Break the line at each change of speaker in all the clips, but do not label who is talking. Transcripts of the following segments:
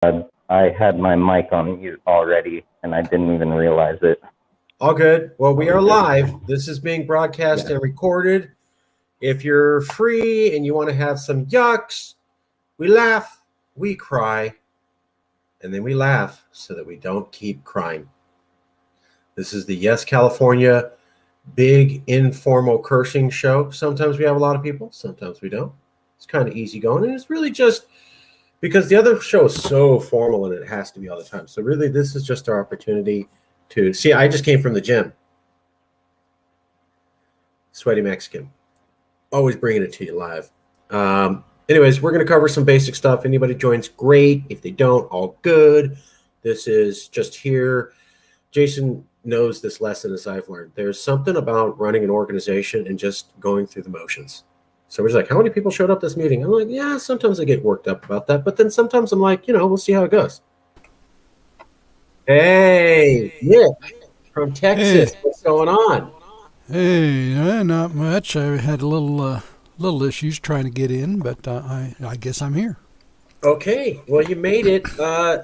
I had my mic on mute already, and I didn't even realize it.
All good. Well, we are live. This is being broadcast and recorded. If you're free and you want to have some yucks, we laugh, we cry, and then we laugh so that we don't keep crying. This is the Yes California big informal cursing show. Sometimes we have a lot of people, sometimes we don't. It's kind of easy going, and it's really just because the other show is so formal and it has to be all the time. So really, this is just our opportunity to see. I just came from the gym. Sweaty Mexican. Always bringing it to you live. Anyways, we're going to cover some basic stuff. Anybody joins, great. If they don't, all good. This is just here. Jason knows this lesson as I've learned. There's something about running an organization and just going through the motions. So we're like, how many people showed up this meeting? I'm like, yeah, sometimes I get worked up about that. But then sometimes I'm like, we'll see how it goes. Hey, Nick from Texas. Hey. What's going on?
Hey, not much. I had a little issues trying to get in, but I guess I'm here.
Okay, well, you made it.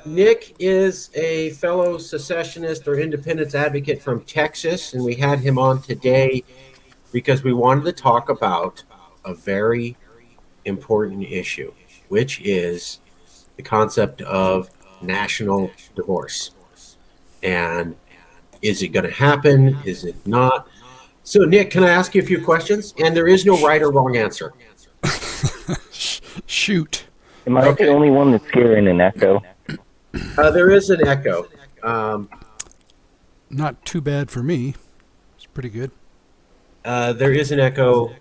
Nick is a fellow secessionist or independence advocate from Texas, and we had him on today because we wanted to talk about a very important issue, which is the concept of national divorce. And is it going to happen? Is it not? So, Nick, can I ask you a few questions? And there is no right or wrong answer.
Shoot.
Am I the only one that's hearing an echo?
There is an echo.
Not too bad for me. It's pretty good.
There is an echo.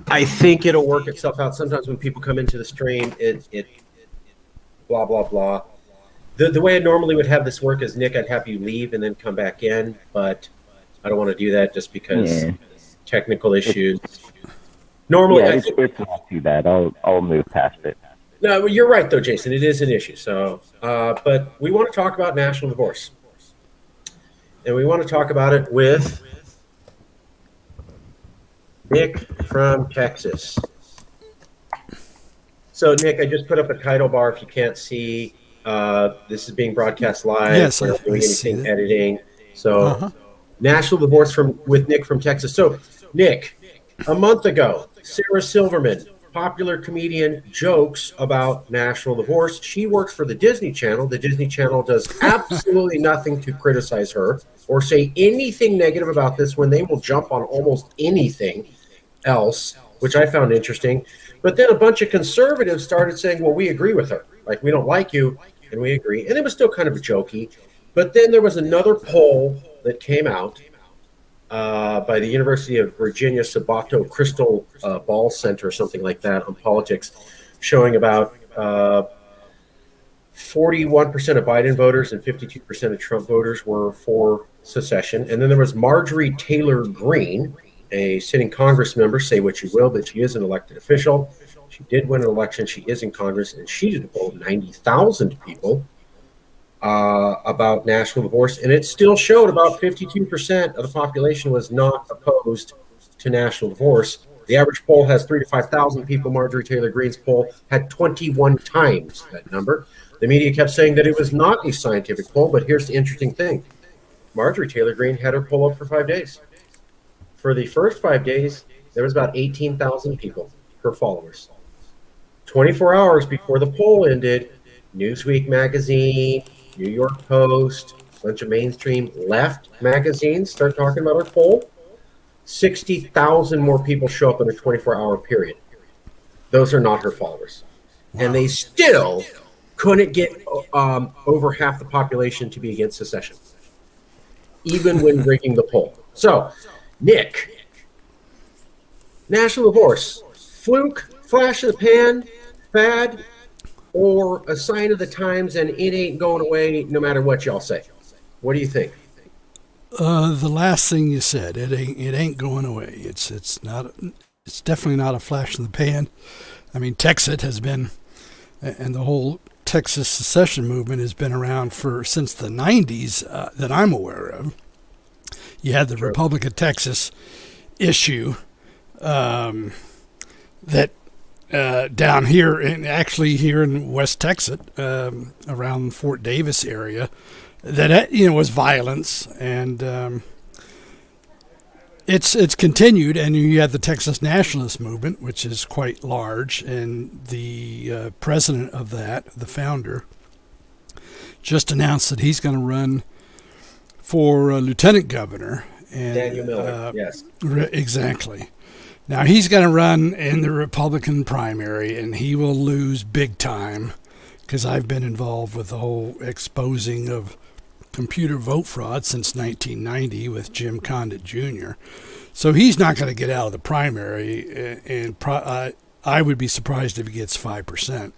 I think it'll work itself out. Sometimes when people come into the stream, it blah, blah, blah. The way I normally would have this work is, Nick, I'd have you leave and then come back in, but I don't want to do that just because technical issues. Normally,
it's not too bad. I'll move past it.
No, you're right, though, Jason. It is an issue. So, but we want to talk about national divorce. And we want to talk about it with Nick from Texas. So, Nick, I just put up a title bar if you can't see. This is being broadcast live.
Yes,
we're not doing anything editing. So, national divorce with Nick from Texas. So, Nick, a month ago, Sarah Silverman, popular comedian, jokes about national divorce. She works for the Disney Channel. The Disney Channel does absolutely nothing to criticize her or say anything negative about this when they will jump on almost anything else, which I found interesting. But then a bunch of conservatives started saying, well, we agree with her. Like, we don't like you, and we agree. And it was still kind of jokey. But then there was another poll that came out by the University of Virginia Sabato Crystal Ball Center or something like that on politics, showing about 41% of Biden voters and 52% of Trump voters were for secession. And then there was Marjorie Taylor Greene, a sitting Congress member, say what you will, but she is an elected official. She did win an election. She is in Congress, and she did poll 90,000 people about national divorce, and it still showed about 52% of the population was not opposed to national divorce. The average poll has 3,000 to 5,000 people. Marjorie Taylor Greene's poll had 21 times that number. The media kept saying that it was not a scientific poll, but here's the interesting thing. Marjorie Taylor Greene had her poll up for 5 days. For the first 5 days, there was about 18,000 people, her followers. 24 hours before the poll ended, Newsweek magazine, New York Post, a bunch of mainstream left magazines start talking about her poll. 60,000 more people show up in a 24-hour period. Those are not her followers. Wow. And they still couldn't get over half the population to be against secession, even when rigging the poll. So, Nick, national divorce, fluke, flash in the pan, fad, or a sign of the times, and it ain't going away no matter what y'all say? What do you think?
The last thing you said, it ain't going away. It's definitely not a flash in the pan. I mean, Texas has been, and the whole Texas secession movement has been around since the 90s that I'm aware of. You had the Republic of Texas issue that down here, and actually here in West Texas, around Fort Davis area, that was violence, and it's continued. And you have the Texas Nationalist Movement, which is quite large, and the president of that, the founder, just announced that he's going to run for lieutenant governor. And,
Daniel Miller, yes.
Exactly. Now, he's going to run in the Republican primary, and he will lose big time, because I've been involved with the whole exposing of computer vote fraud since 1990 with Jim Condit Jr. So he's not going to get out of the primary, and I would be surprised if he gets 5%.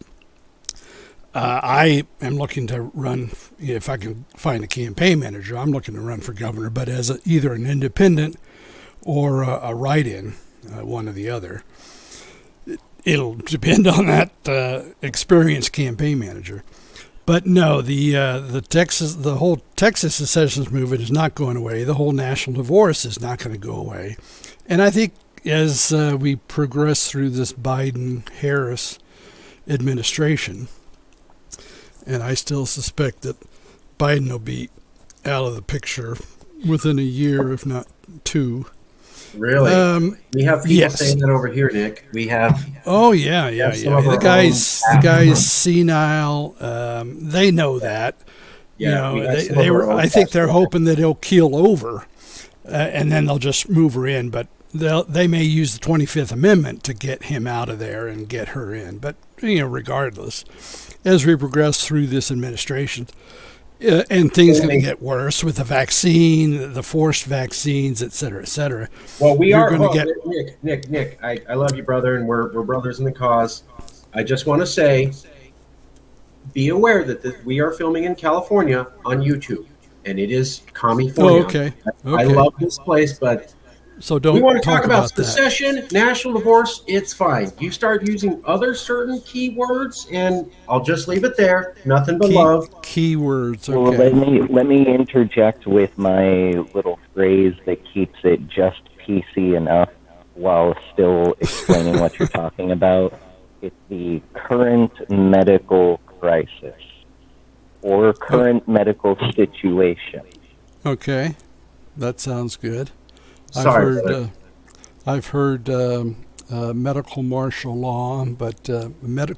I am looking to run, if I can find a campaign manager, I'm looking to run for governor, but as either an independent or a write-in, one or the other. It'll depend on that experienced campaign manager. But no, the whole Texas secessionist movement is not going away. The whole national divorce is not going to go away. And I think as we progress through this Biden-Harris administration, and I still suspect that Biden will be out of the picture within a year, if not two.
Really? We have people saying that over here, Nick. We have.
Oh yeah. The guy's senile. They know that.
Yeah,
they were. I think they're hoping that he'll keel over, and then they'll just move her in. But they may use the 25th Amendment to get him out of there and get her in. But regardless, as we progress through this administration. And things are going to get worse with the vaccine, the forced vaccines, et cetera, et cetera.
Well, we are going to get Nick. I love you, brother, and we're brothers in the cause. I just want to say, be aware that we are filming in California on YouTube, and it is California.
Oh, okay.
I love this place, but
so don't.
We want to talk about
that.
secession, national divorce. It's fine. You start using other certain keywords, and I'll just leave it there. Nothing but love.
Keywords. Okay.
Well, let me interject with my little phrase that keeps it just PC enough while still explaining what you're talking about. It's the current medical crisis or current medical situation.
Okay, that sounds good.
Sorry,
I've heard medical martial law, but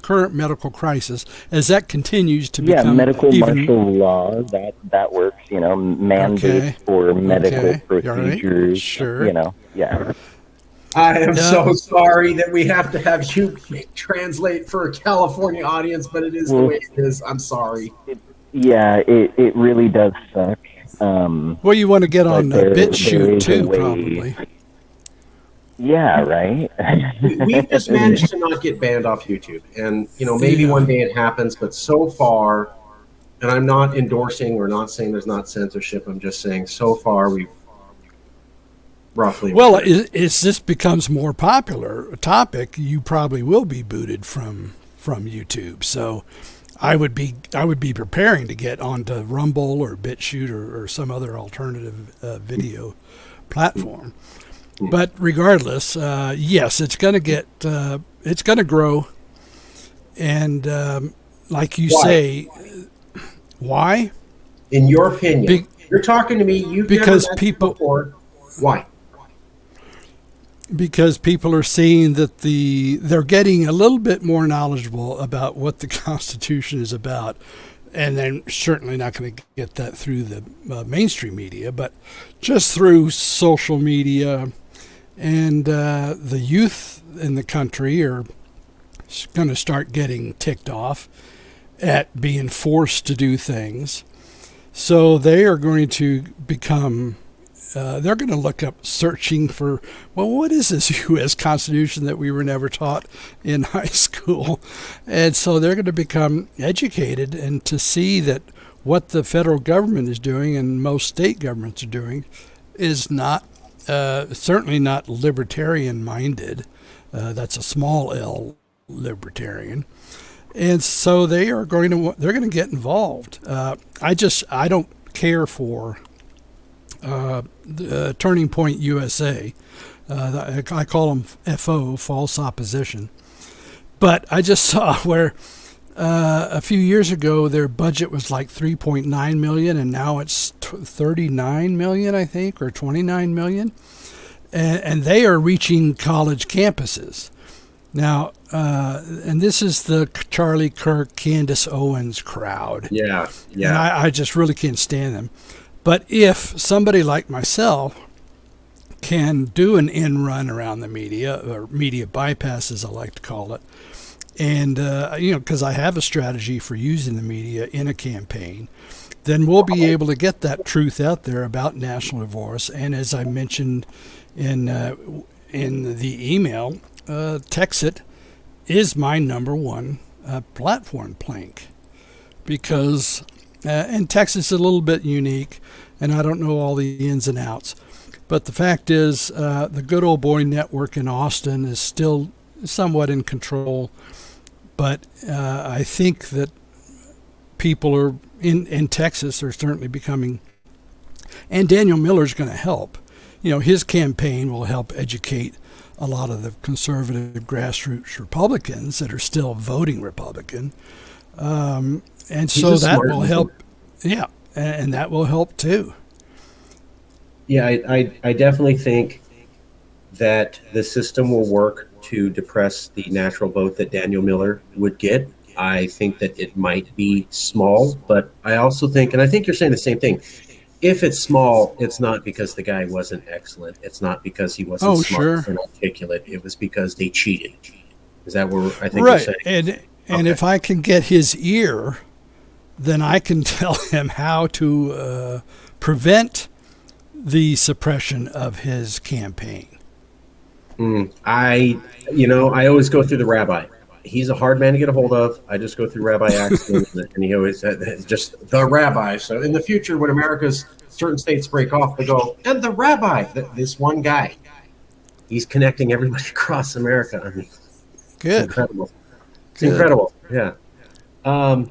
current medical crisis, as that continues to become
medical martial law, that works. Mandates for medical procedures.
Right. Sure.
I am so sorry that we have to have you translate for a California audience, but it is the way it is. I'm sorry.
It really does suck.
Well, you want to get on BitChute too, probably.
Yeah, right.
We've just managed to not get banned off YouTube, and maybe one day it happens. But so far, and I'm not endorsing or not saying there's not censorship. I'm just saying so far we've roughly.
Well, as this becomes more popular a topic, you probably will be booted from YouTube. So. I would be preparing to get onto Rumble or BitChute or some other alternative video platform. But regardless, yes, it's going to grow, and like you say, why?
In your opinion, you're talking to me.
Because people.
Before. Why?
Because people are seeing that they're getting a little bit more knowledgeable about what the Constitution is about, and they're certainly not going to get that through the mainstream media, but just through social media, and the youth in the country are going to start getting ticked off at being forced to do things. So they are going to become they're going to look up searching for, well, what is this U.S. Constitution that we were never taught in high school? And so they're going to become educated, and to see that what the federal government is doing and most state governments are doing is not, certainly not libertarian-minded. That's a small L libertarian. And so they're going to get involved. I don't care for the Turning Point USA. I call them FO, false opposition, But I just saw where a few years ago their budget was like 3.9 million, and now it's 39 million, I think, or 29 million, and they are reaching college campuses now. And this is the Charlie Kirk, Candace Owens crowd.
Yeah,
And I just really can't stand them. But if somebody like myself can do an in run around the media, or media bypass, as I like to call it, and because I have a strategy for using the media in a campaign, then we'll be able to get that truth out there about national divorce. And as I mentioned in the email, Texit is my number one platform plank, because and Texas is a little bit unique, and I don't know all the ins and outs. But the fact is, the Good Old Boy Network in Austin is still somewhat in control. But I think that people are in Texas are certainly becoming, and Daniel Miller's going to help. His campaign will help educate a lot of the conservative grassroots Republicans that are still voting Republican. And so that will help. Yeah, and that will help too.
Yeah, I definitely think that the system will work to depress the natural vote that Daniel Miller would get. I think that it might be small, but I also think, and I think you're saying the same thing, if it's small, it's not because the guy wasn't excellent. It's not because he wasn't smart and articulate. It was because they cheated. Is that what I think you're saying?
And if I can get his ear, then I can tell him how to prevent the suppression of his campaign.
I always go through the rabbi. He's a hard man to get a hold of. I just go through Rabbi Axton, and he always just the rabbi. So in the future, when America's certain states break off, they go, and the rabbi, this one guy, he's connecting everybody across America. I mean,
good,
incredible. It's incredible. Yeah. Let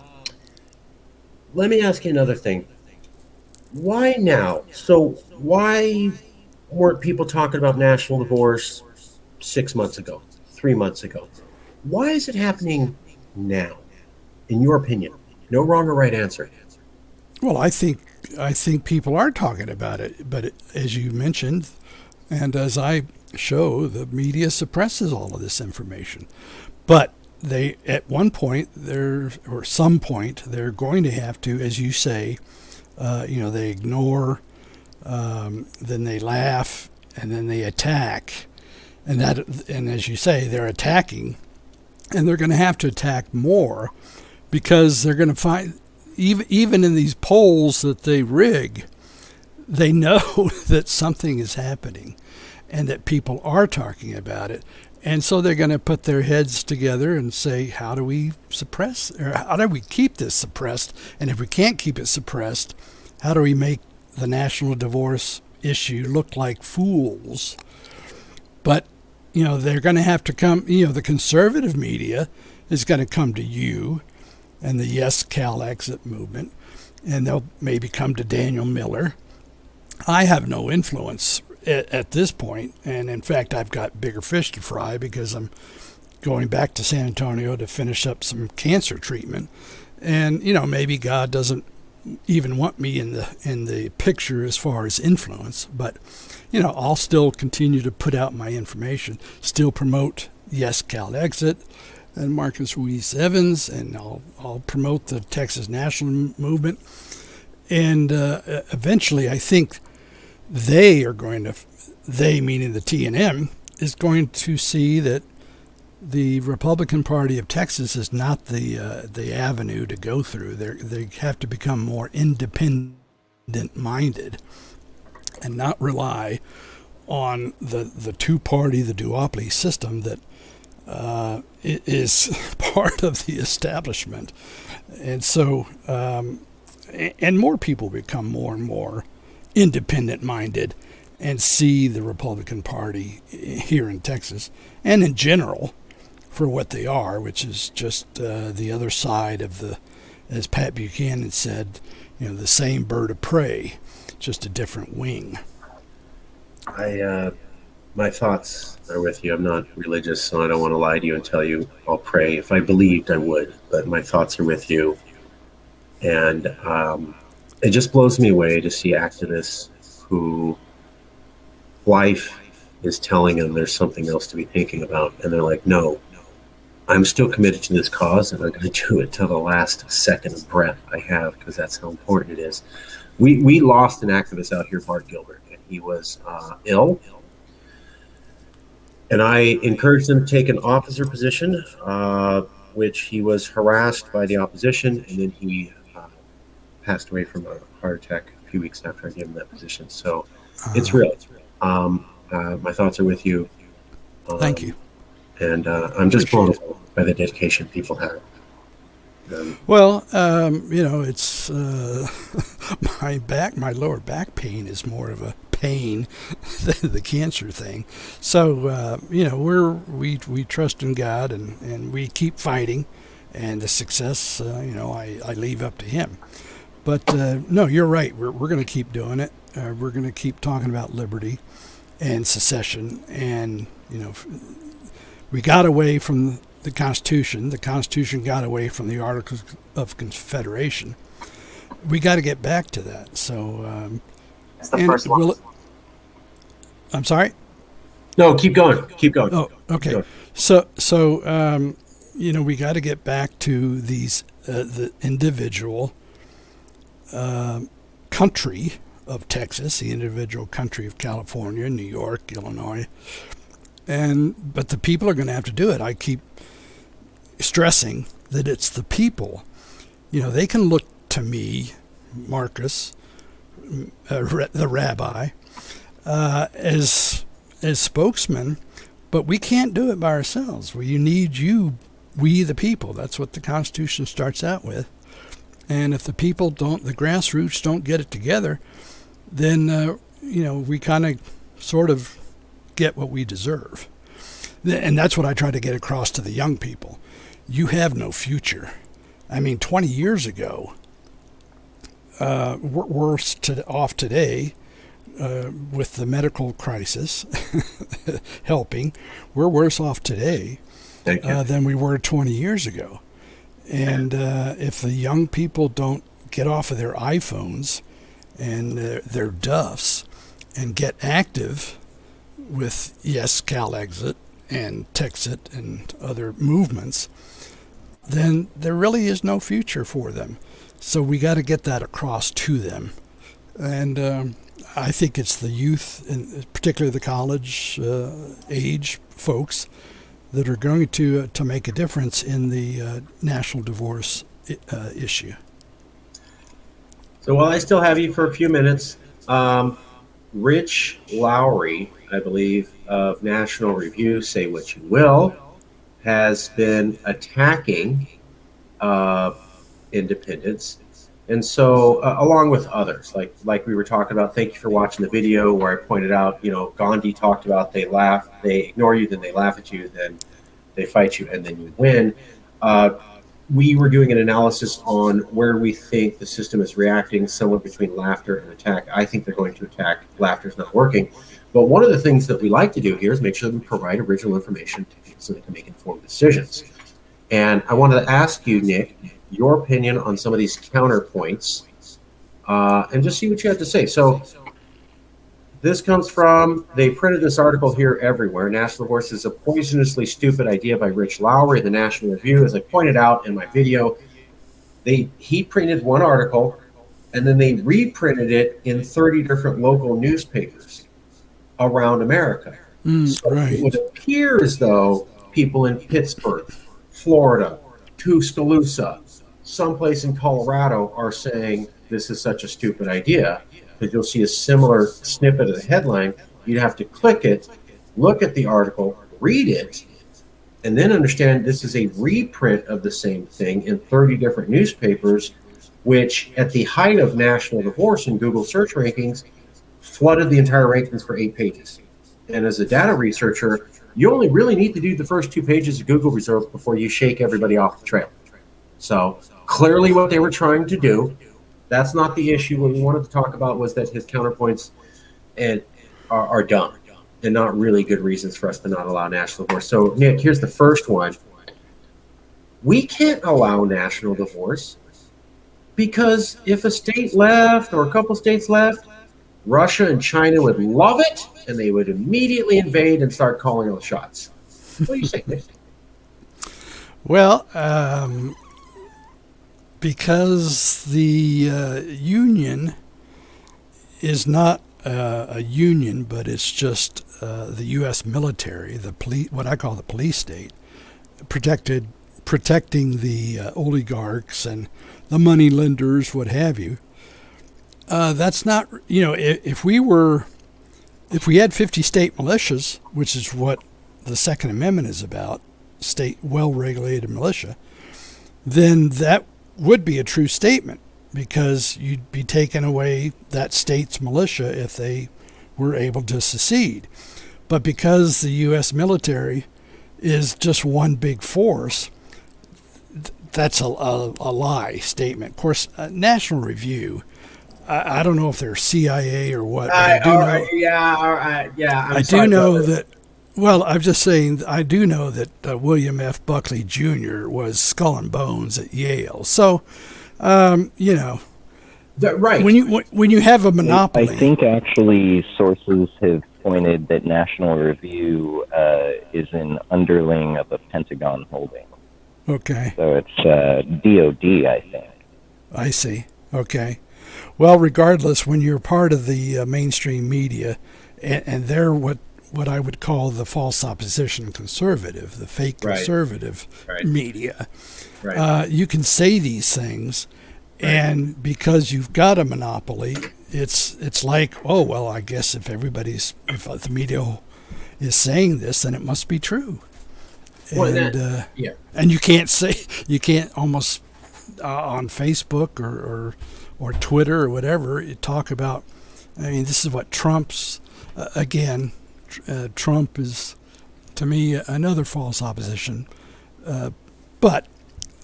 me ask you another thing. Why now? So why weren't people talking about national divorce 6 months ago, 3 months ago? Why is it happening now, in your opinion? No wrong or right answer.
Well, I think people are talking about it, but as you mentioned, and as I show, the media suppresses all of this information. But they, at one point, some point, they're going to have to, as you say, they ignore, then they laugh, and then they attack, and as you say, they're attacking, and they're going to have to attack more, because they're going to find, even in these polls that they rig, they know that something is happening, and that people are talking about it. And so they're going to put their heads together and say, how do we suppress, or how do we keep this suppressed? And if we can't keep it suppressed, how do we make the national divorce issue look like fools? But, they're going to have to come, the conservative media is going to come to you and the YesCA exit movement, and they'll maybe come to Daniel Miller. I have no influence at this point, and in fact I've got bigger fish to fry, because I'm going back to San Antonio to finish up some cancer treatment, and maybe God doesn't even want me in the picture as far as influence, but I'll still continue to put out my information, still promote YesCA exit and Marcus Ruiz Evans, and I'll promote the Texas National Movement, and eventually I think they meaning the TNM, is going to see that the Republican Party of Texas is not the avenue to go through. They have to become more independent-minded and not rely on the two-party, the duopoly system that is part of the establishment. And so, and more people become more and more independent-minded and see the Republican Party here in Texas and in general for what they are, which is just the other side of the, as Pat Buchanan said, the same bird of prey, just a different wing.
I My thoughts are with you. I'm not religious, so I don't want to lie to you and tell you I'll pray. If I believed, I would, but my thoughts are with you. And it just blows me away to see activists who life is telling them there's something else to be thinking about. And they're like, no, I'm still committed to this cause, and I'm going to do it till the last second of breath I have, because that's how important it is. We lost an activist out here, Bart Gilbert, and he was ill. And I encouraged him to take an officer position, which he was harassed by the opposition, and then he passed away from a heart attack a few weeks after I gave him that position. So it's real. My thoughts are with you.
Thank you.
And I'm just blown away by the dedication people have.
Well, it's my lower back pain is more of a pain than the cancer thing. So, we trust in God, and we keep fighting, and the success, I leave up to Him. But no, you're right. We're going to keep doing it. We're going to keep talking about liberty and secession, and we got away from the Constitution. The Constitution got away from the Articles of Confederation. We got to get back to that. So,
That's the first one.
I'm sorry?
No, keep going. Keep going.
Oh, okay. So we got to get back to these the individual country of Texas, the individual country of California, New York, Illinois. But the people are going to have to do it. I keep stressing that it's the people. They can look to me, Marcus, the rabbi, as spokesman, but we can't do it by ourselves. We need you, we the people. That's what the Constitution starts out with. And if the people don't, the grassroots don't get it together, then we kind of sort of get what we deserve. And that's what I try to get across to the young people. You have no future. I mean, 20 years ago, we're worse off today with the medical crisis helping. We're worse off today than we were 20 years ago. And if the young people don't get off of their iPhones and their duffs and get active with YesCA Exit and Texit and other movements, then there really is no future for them. So we got to get that across to them. And I think it's the youth, and particularly the college age folks, that are going to make a difference in the national divorce issue.
So while I still have you for a few minutes, Rich Lowry, I believe, of National Review, Say What You Will, has been attacking independents. And so, along with others, like we were talking about, thank you for watching the video where I pointed out, Gandhi talked about they ignore you, then they laugh at you, then they fight you, and then you win. We were doing an analysis on where we think the system is reacting, somewhere between laughter and attack. I think they're going to attack. Laughter's not working. But one of the things that we like to do here is make sure that we provide original information to people so they can make informed decisions. And I wanted to ask you, Nick, your opinion on some of these counterpoints and just see what you have to say. So this comes from, they printed this article here everywhere. National divorce is a poisonously stupid idea by Rich Lowry, the National Review. As I pointed out in my video, he printed one article and then they reprinted it in 30 different local newspapers around America. So
right.
It would appear as though people in Pittsburgh, Florida, Tuscaloosa, someplace in Colorado are saying this is such a stupid idea. Because you'll see a similar snippet of the headline. You'd have to click it, look at the article, read it, and then understand this is a reprint of the same thing in 30 different newspapers, which at the height of national divorce in Google search rankings flooded the entire rankings for 8 pages. And as a data researcher, you only really need to do the first 2 pages of Google results before you shake everybody off the trail. So clearly what they were trying to do, that's not the issue. What we wanted to talk about was that his counterpoints are dumb. and not really good reasons for us to not allow national divorce. So, Nick, here's the first one. We can't allow national divorce because if a state left or a couple states left, Russia and China would love it, and they would immediately invade and start calling all the shots. What do you say, Nick?
Well, because the union is not a union, but it's just the U.S. military, the police, what I call the police state, protecting the oligarchs and the money lenders, what have you. That's not, if we had 50 state militias, which is what the Second Amendment is about, state well-regulated militia, then that would be a true statement, because you'd be taking away that state's militia if they were able to secede. But because the U.S. military is just one big force, that's a lie statement. Of course, National Review, I don't know if they're CIA or what. I do know that. Well, I'm just saying, I do know that William F. Buckley Jr. was skull and bones at Yale. So, right. When you have a monopoly,
I think actually sources have pointed that National Review is an underling of a Pentagon holding.
Okay.
So it's DOD, I think.
I see. Okay. Well, regardless, when you're part of the mainstream media, and they're what I would call the false opposition conservative, the fake conservative media, you can say these things, and because you've got a monopoly, it's like, oh, well, I guess if the media is saying this, then it must be true. And you can't almost on Facebook or Twitter or whatever, you talk about, I mean, this is what Trump's, again, Trump is, to me, another false opposition. But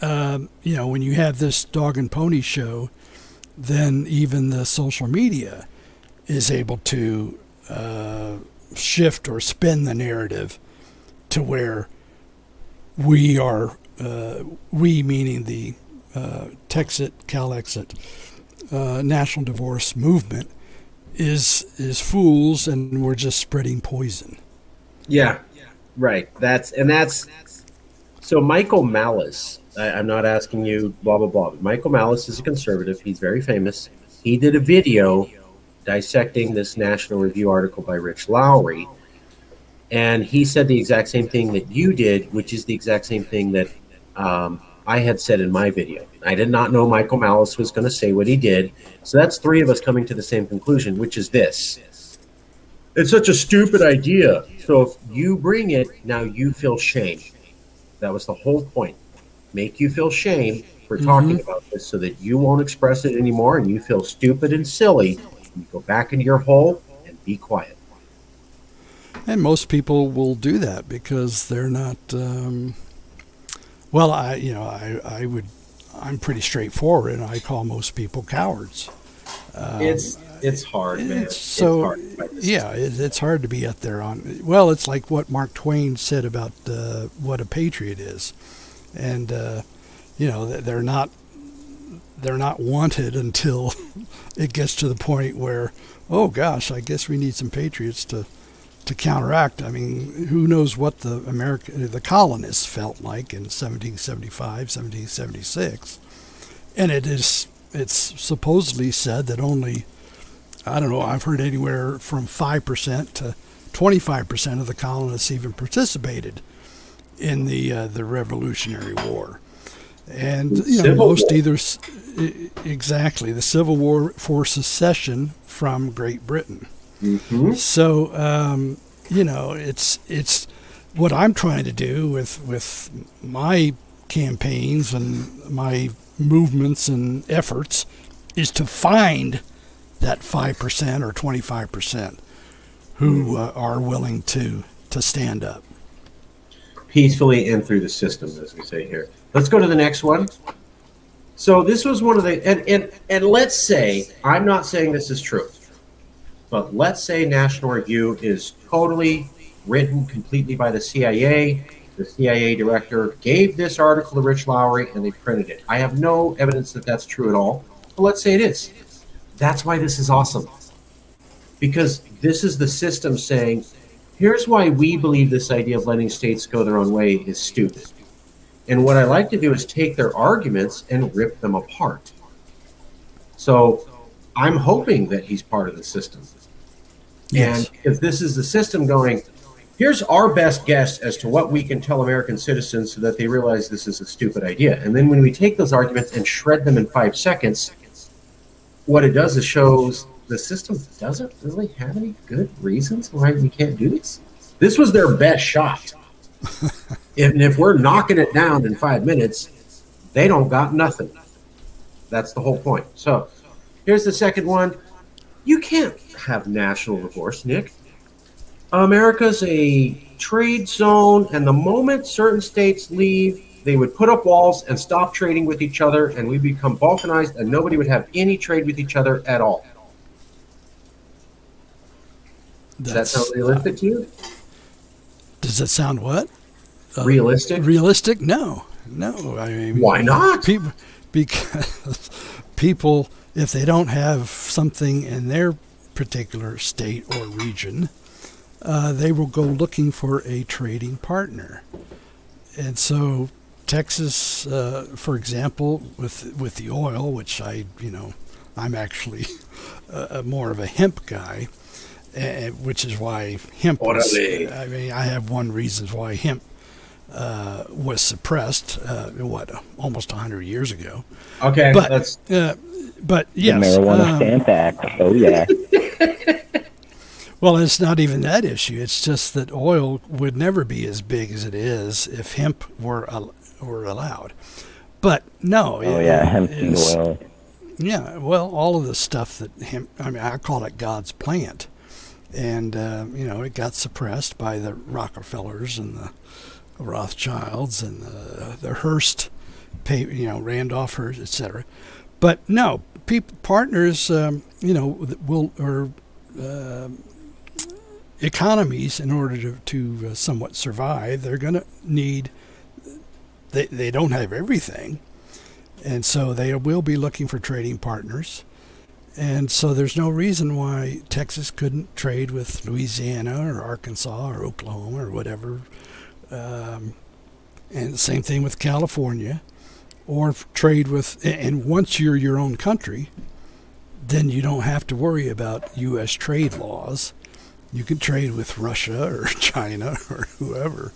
when you have this dog and pony show, then even the social media is able to shift or spin the narrative to where we meaning the Texit, Calexit, national divorce movement, is fools, and we're just spreading poison.
Yeah, right. That's so Michael Malice. I'm not asking you blah blah blah. But Michael Malice is a conservative. He's very famous. He did a video dissecting this National Review article by Rich Lowry, and he said the exact same thing that you did, which is the exact same thing that I had said in my video. I did not know Michael Malice was going to say what he did. So that's three of us coming to the same conclusion, which is this. It's such a stupid idea. So if you bring it, now you feel shame. That was the whole point. Make you feel shame for talking about this so that you won't express it anymore and you feel stupid and silly. You go back into your hole and be quiet.
And most people will do that because they're not... I'm pretty straightforward, and I call most people cowards.
It's hard, man.
It's hard it's hard to be out there on. Well, it's like what Mark Twain said about what a patriot is, and they're not wanted until it gets to the point where, oh gosh, I guess we need some patriots to counteract. I mean, who knows what the colonists felt like in 1775, 1776. And it's supposedly said that only, I don't know, I've heard anywhere from 5% to 25% of the colonists even participated in the Revolutionary War. And most either exactly the Civil War for secession from Great Britain.
Mm-hmm.
So, it's what I'm trying to do with my campaigns and my movements and efforts is to find that 5% or 25% who are willing to stand up.
Peacefully and through the system, as we say here. Let's go to the next one. So this was one of the, and let's say, I'm not saying this is true. But let's say National Review is totally written completely by the CIA. The CIA director gave this article to Rich Lowry and they printed it. I have no evidence that that's true at all, but let's say it is. That's why this is awesome. Because this is the system saying, here's why we believe this idea of letting states go their own way is stupid. And what I like to do is take their arguments and rip them apart. So I'm hoping that he's part of the system.
Yes.
And if this is the system going, here's our best guess as to what we can tell American citizens so that they realize this is a stupid idea. And then when we take those arguments and shred them in 5 seconds, what it does is shows the system doesn't really have any good reasons why we can't do this. This was their best shot. And if we're knocking it down in 5 minutes, they don't got nothing. That's the whole point. So here's the second one. You can't have national divorce, Nick. America's a trade zone, and the moment certain states leave, they would put up walls and stop trading with each other, and we become balkanized, and nobody would have any trade with each other at all. Does that sound realistic to you?
Does it sound what?
Realistic?
Realistic? No. I mean,
why not?
Because people, if they don't have something in their particular state or region, they will go looking for a trading partner. And so Texas, for example, with the oil, which I'm actually more of a hemp guy, which is why hemp was, I have one reason why hemp was suppressed, almost 100 years ago.
Okay,
but
yes.
The Marijuana Stamp Act. Oh, yeah.
Well, it's not even that issue. It's just that oil would never be as big as it is if hemp were allowed. But no.
Hemp seed oil.
Yeah, well, all of the stuff that hemp, I call it God's plant. And, it got suppressed by the Rockefellers and the Rothschilds and the Hearst, Randolph Hearst, etc. But no, partners, economies, in order to somewhat survive, they're going to need, they don't have everything. And so they will be looking for trading partners. And so there's no reason why Texas couldn't trade with Louisiana or Arkansas or Oklahoma or whatever. And the same thing with California, or trade with, and once you're your own country, then you don't have to worry about U.S. trade laws. You can trade with Russia or China or whoever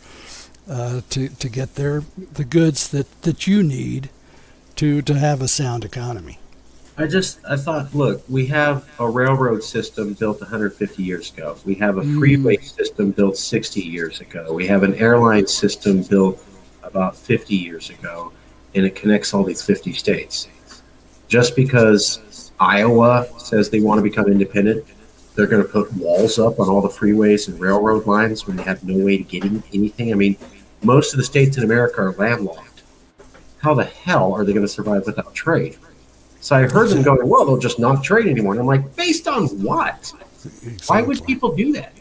to get the goods that you need to have a sound economy.
I thought, look, we have a railroad system built 150 years ago. We have a freeway system built 60 years ago. We have an airline system built about 50 years ago, and it connects all these 50 states. Just because Iowa says they want to become independent, they're going to put walls up on all the freeways and railroad lines when they have no way to get anything. I mean, most of the states in America are landlocked. How the hell are they going to survive without trade? So I heard them going, well, they'll just not trade anymore. And I'm like, based on what? Exactly. Why would people do that?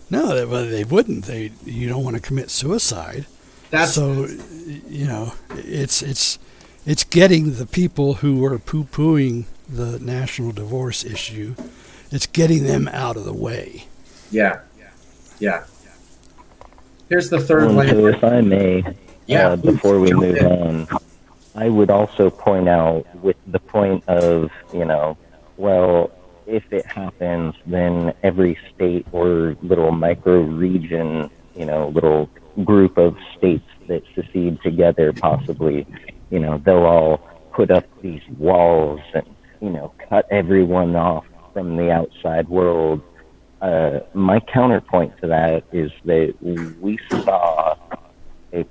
No, they wouldn't. You don't want to commit suicide. So, it's getting the people who are poo-pooing the national divorce issue, it's getting them out of the way.
Yeah. Here's the third one.
So if I may, before we move on, I would also point out with the point of, if it happens, then every state or little micro region, little group of states that secede together possibly, they'll all put up these walls and, cut everyone off from the outside world. My counterpoint to that is that we saw a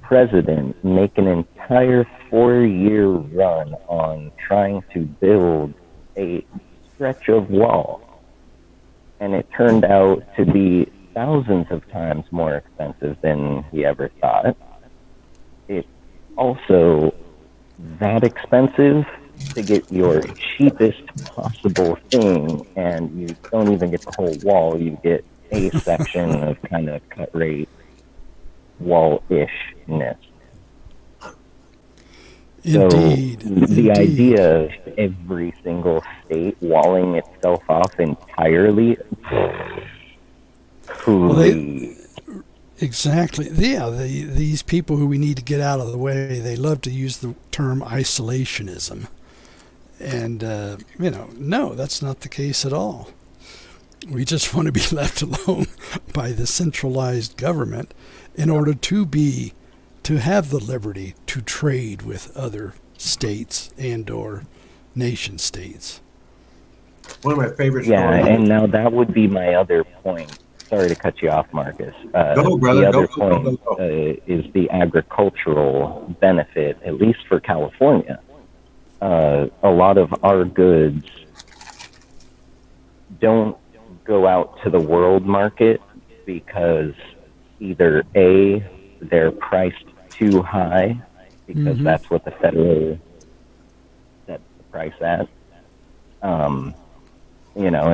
president make an entire 4-year run on trying to build a stretch of wall, and it turned out to be thousands of times more expensive than he ever thought. It's also that expensive, to get your cheapest possible thing, and you don't even get the whole wall. You get a section of kind of cut rate wall-ishness.
Indeed.
So the idea of every single state walling itself off entirely,
Exactly. Yeah, these people who we need to get out of the way, they love to use the term isolationism. And, no, that's not the case at all. We just want to be left alone by the centralized government in order to have the liberty to trade with other states and or nation states.
One of my favorite
yeah,
stories.
and now that would be my other point. Sorry to cut you off, Marcus.
Go, brother.
The other
Go.
point is the agricultural benefit, at least for California. A lot of our goods don't go out to the world market because either A, they're priced too high because that's what the federal sets the price at. And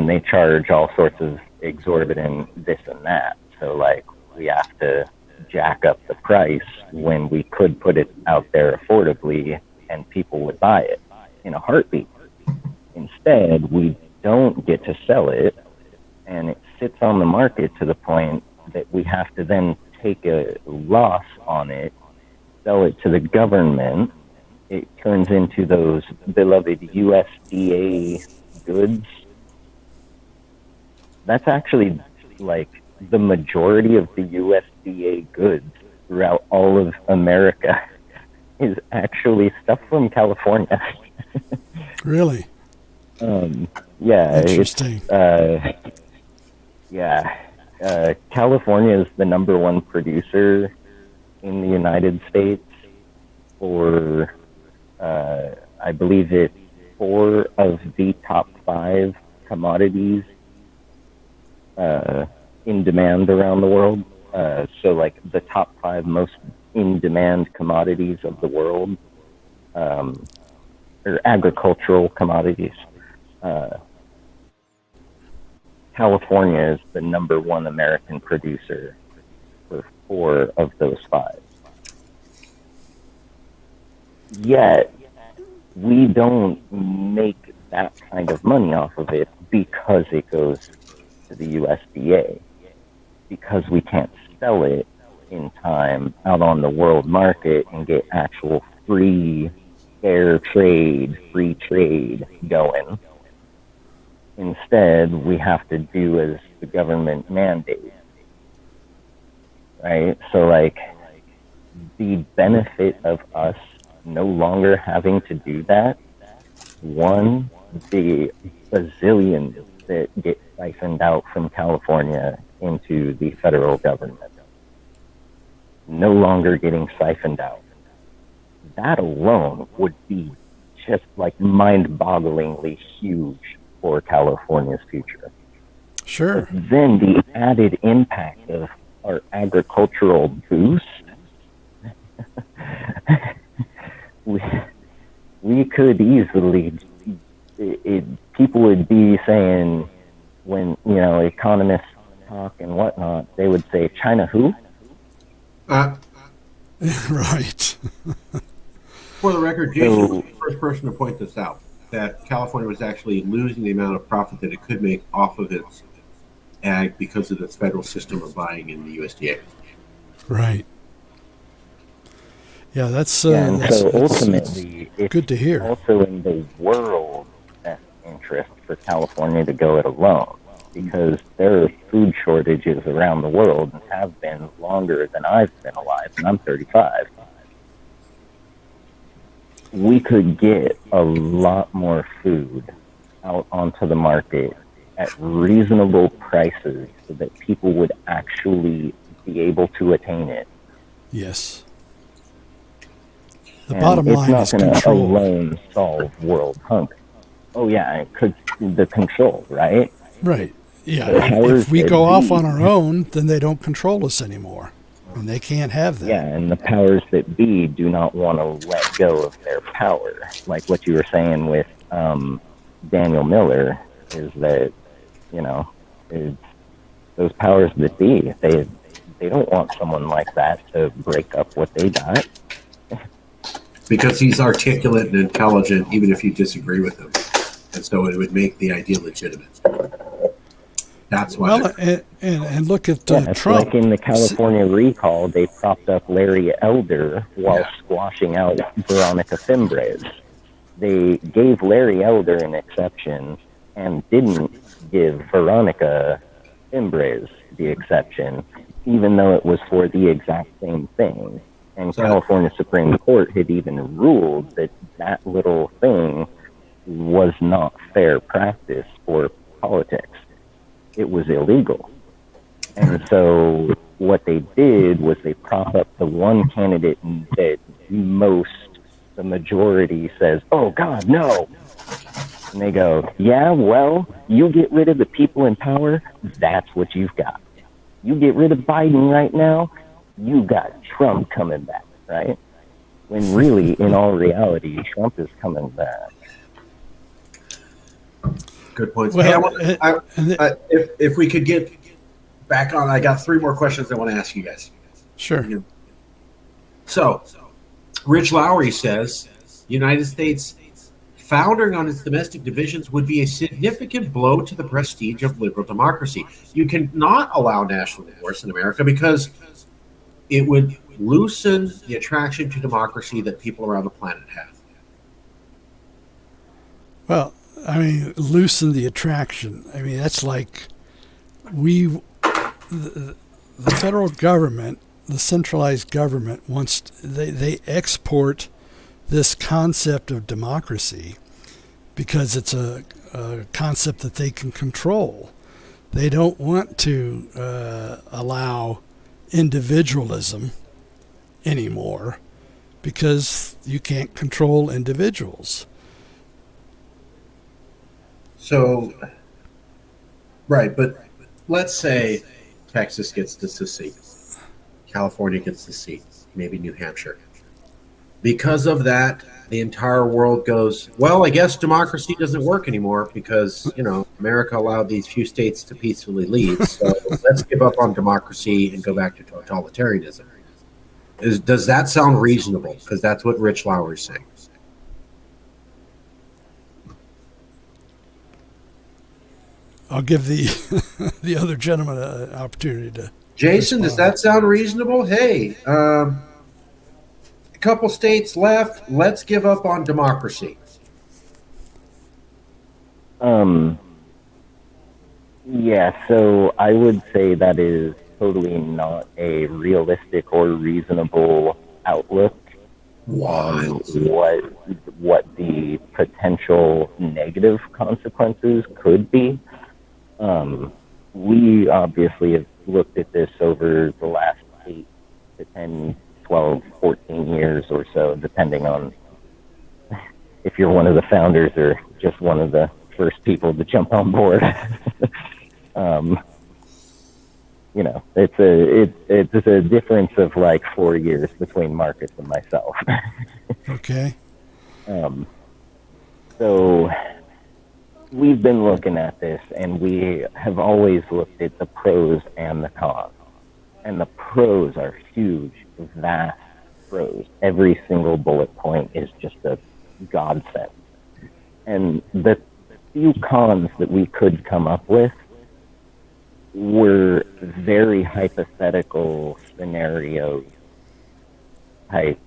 they charge all sorts of exorbitant this and that. So, like, we have to jack up the price when we could put it out there affordably and people would buy it in a heartbeat. Instead, we don't get to sell it, and it sits on the market to the point that we have to then take a loss on it, sell it to the government. It turns into those beloved USDA goods. That's actually like the majority of the USDA goods throughout all of America is actually stuff from California.
Really?
Yeah.
Interesting.
California is the number one producer in the United States for, I believe it's 4 of the top 5 commodities in demand around the world. So like the top 5 most in demand commodities of the world, or agricultural commodities. California is the number one American producer for 4 of those 5. Yet, we don't make that kind of money off of it because it goes to the USDA, because we can't sell it in time out on the world market and get actual free trade going. Instead, we have to do as the government mandates, right? So, like, the benefit of us no longer having to do that, one, the bazillions that get siphoned out from California into the federal government, no longer getting siphoned out. That alone would be just like mind-bogglingly huge for California's future.
Sure.
But then the added impact of our agricultural boost, we could easily, people would be saying, when, economists talk and whatnot, they would say, China who?
Right.
For the record, Jason was the first person to point this out, that California was actually losing the amount of profit that it could make off of its ag because of the federal system of buying in the USDA.
Right. Yeah, that's
so ultimately,
it's good to hear.
Also in the world's best interest for California to go it alone, because there are food shortages around the world and have been longer than I've been alive, and I'm 35. We could get a lot more food out onto the market at reasonable prices so that people would actually be able to attain it.
Yes. The bottom line is
control. It's not going to alone solve world hunger. Oh, yeah, it could, the control, right?
Right. Yeah. If we go off on our own, then they don't control us anymore. and they can't have that.
Yeah, and the powers that be do not want to let go of their power. Like what you were saying with Daniel Miller, is that, you know, those powers that be, they don't want someone like that to break up what they got.
Because he's articulate and intelligent, even if you disagree with him. And so it would make the idea legitimate. That's why.
Well, and look at
Yeah, it's
Trump.
like in the California recall, they propped up Larry Elder while squashing out Veronica Fimbres. They gave Larry Elder an exception and didn't give Veronica Fimbres the exception, even though it was for the exact same thing. And California Supreme Court had even ruled that that little thing was not fair practice for politics. It was illegal. And so what they did was they prop up the one candidate that the majority says, oh, God, no. And they go, yeah, well, you get rid of the people in power, that's what you've got. You get rid of Biden right now, you got Trump coming back, right? When really, in all reality, Trump is coming back.
Good points.
Well,
Hey, if we could get back on, I got 3 more questions I want to ask you guys.
Sure.
So, Rich Lowry says, United States foundering on its domestic divisions would be a significant blow to the prestige of liberal democracy. You cannot allow national divorce in America because it would loosen the attraction to democracy that people around the planet have.
Well, I mean, loosen the attraction. I mean, that's like the federal government, the centralized government they export this concept of democracy because it's a concept that they can control. They don't want to allow individualism anymore because you can't control individuals.
So, right, but let's say Texas gets the seat, California gets the seat, maybe New Hampshire. Because of that, the entire world goes, well, I guess democracy doesn't work anymore because, America allowed these few states to peacefully leave. So let's give up on democracy and go back to totalitarianism. Does that sound reasonable? Because that's what Rich Lowry's saying.
I'll give the other gentleman an opportunity to.
Jason,
respond.
does that sound reasonable? Hey, a couple states left. Let's give up on democracy.
Yeah, so I would say that is totally not a realistic or reasonable outlook on what the potential negative consequences could be. We obviously have looked at this over the last 8 to 10, 12, 14 years or so, depending on if you're one of the founders or just one of the first people to jump on board. It's a difference of like 4 years between Marcus and myself.
Okay.
So we've been looking at this, and we have always looked at the pros and the cons. And the pros are huge, vast pros. Every single bullet point is just a godsend. And the few cons that we could come up with were very hypothetical scenario type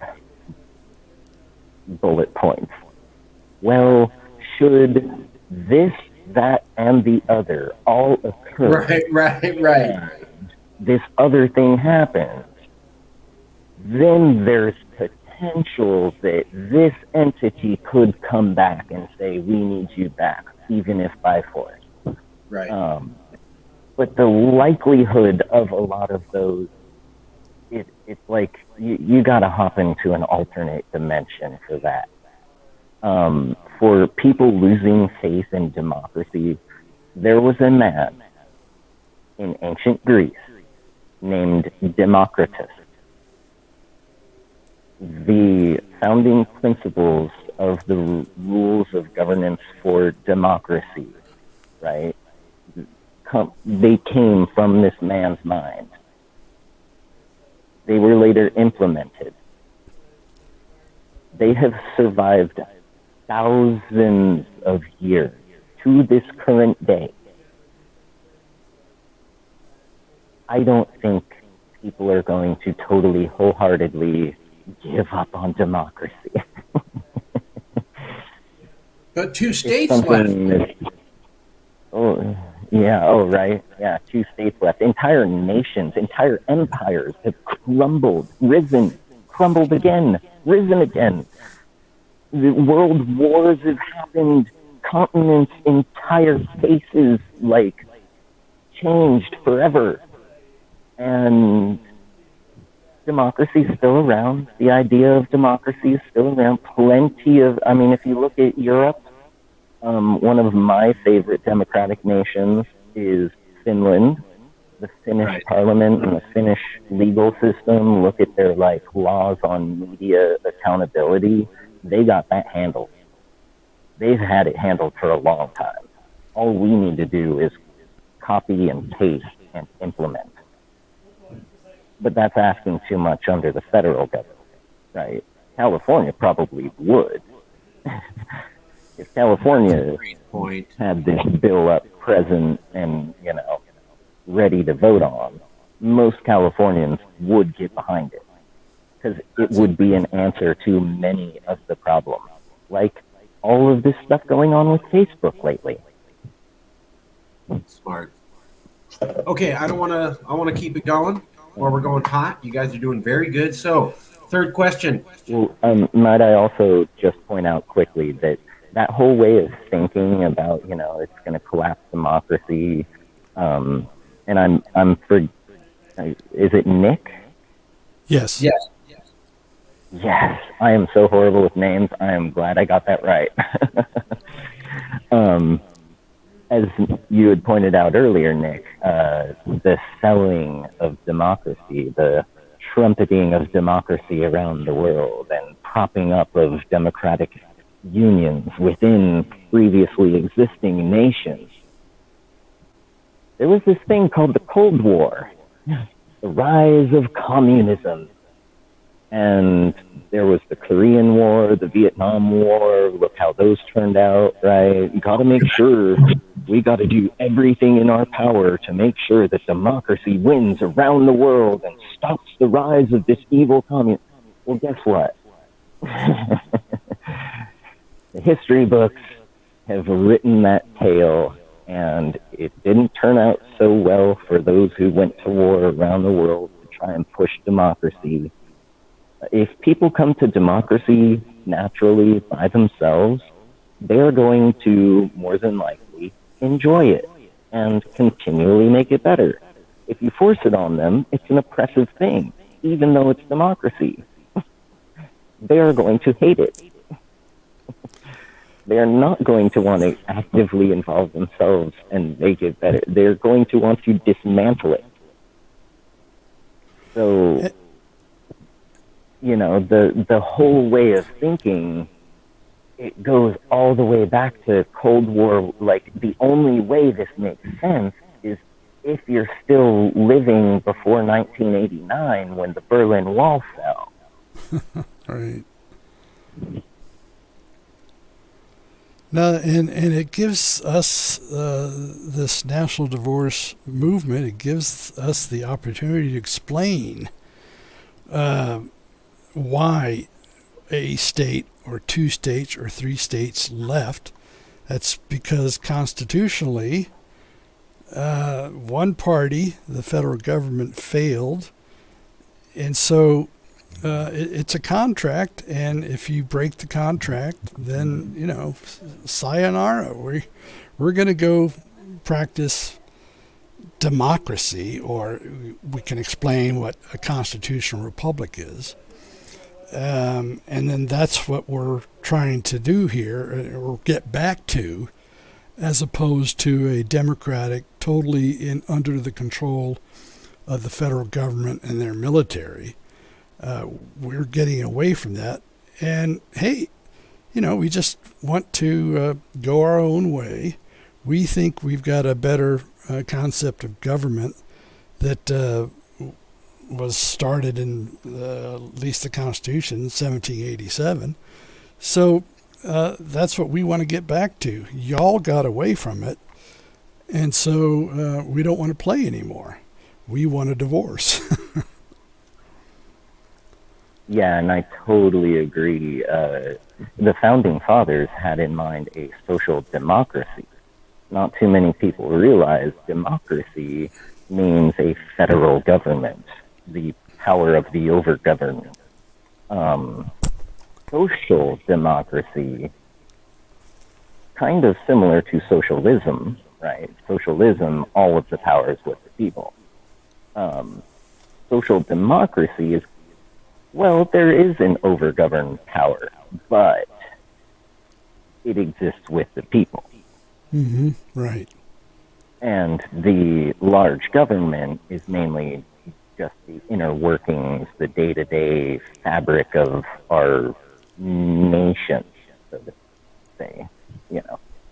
bullet points. Well, should this, that, and the other all occur?
Right.
This other thing happens. Then there's potential that this entity could come back and say, we need you back, even if by force.
Right.
But the likelihood of a lot of those, it's like you got to hop into an alternate dimension for that. For people losing faith in democracy, there was a man in ancient Greece named Democritus. the founding principles of the rules of governance for democracy, right? They came from this man's mind. They were later implemented. They have survived thousands of years to this current day. I don't think people are going to totally wholeheartedly give up on democracy.
But two states left.
Oh, yeah. Oh, right. Yeah. 2 states left. Entire nations, entire empires have crumbled, risen, crumbled again, risen again. The world wars have happened. Continents, entire spaces, like, changed forever. And democracy is still around. The idea of democracy is still around. Plenty of, I mean, if you look at Europe, one of my favorite democratic nations is Finland. The Finnish parliament and the Finnish legal system, look at their like laws on media accountability. They got that handled. They've had it handled for a long time. All we need to do is copy and paste and implement. But that's asking too much under the federal government, right? California probably would. If California had this bill up present and, you know, ready to vote on, most Californians would get behind it because it would be an answer to many of the problems, like all of this stuff going on with Facebook lately.
Smart. Okay, I want to keep it going while we're going hot. You guys are doing very good. So, third question.
Well, might I also just point out quickly that whole way of thinking about, you know, it's going to collapse democracy, and I'm for, is it Nick?
Yes.
Yes.
Yes, I am so horrible with names. I am glad I got that right. As you had pointed out earlier, Nick, the selling of democracy, the trumpeting of democracy around the world, and propping up of democratic unions within previously existing nations. There was this thing called the Cold War, the rise of communism. And there was the Korean War, the Vietnam War. Look how those turned out, right? You got to make sure, we got to do everything in our power to make sure that democracy wins around the world and stops the rise of this evil communism. Well, guess what? The history books have written that tale, and it didn't turn out so well for those who went to war around the world to try and push democracy. If people come to democracy naturally by themselves, they're going to more than likely enjoy it and continually make it better. If you force it on them, it's an oppressive thing, even though it's democracy. They are going to hate it. They are not going to want to actively involve themselves and make it better. They're going to want to dismantle it. So, you know, the whole way of thinking, it goes all the way back to Cold War. Like, the only way this makes sense is if you're still living before 1989 when the Berlin Wall fell.
Right. Now, and it gives us this national divorce movement. It gives us the opportunity to explain why a state or 2 states or 3 states left. That's because constitutionally, one party, the federal government, failed, and so it's a contract, and if you break the contract, then, you know, sayonara. We're going to go practice democracy, or we can explain what a constitutional republic is. And then that's what we're trying to do here, or get back to, as opposed to a democratic, totally under the control of the federal government and their military. We're getting away from that. And hey, we just want to go our own way. We think we've got a better concept of government that was started in at least the Constitution in 1787. So that's what we want to get back to. Y'all got away from it, and so we don't want to play anymore. We want a divorce.
Yeah, and I totally agree. The founding fathers had in mind a social democracy. Not too many people realize democracy means a federal government, the power of the overgoverned. Social democracy, kind of similar to socialism, right? Socialism, all of the power is with the people. Social democracy is, well, there is an overgoverned power, but it exists with the people.
Mm-hmm. Right.
And the large government is mainly just the inner workings, the day-to-day fabric of our nation, so to say,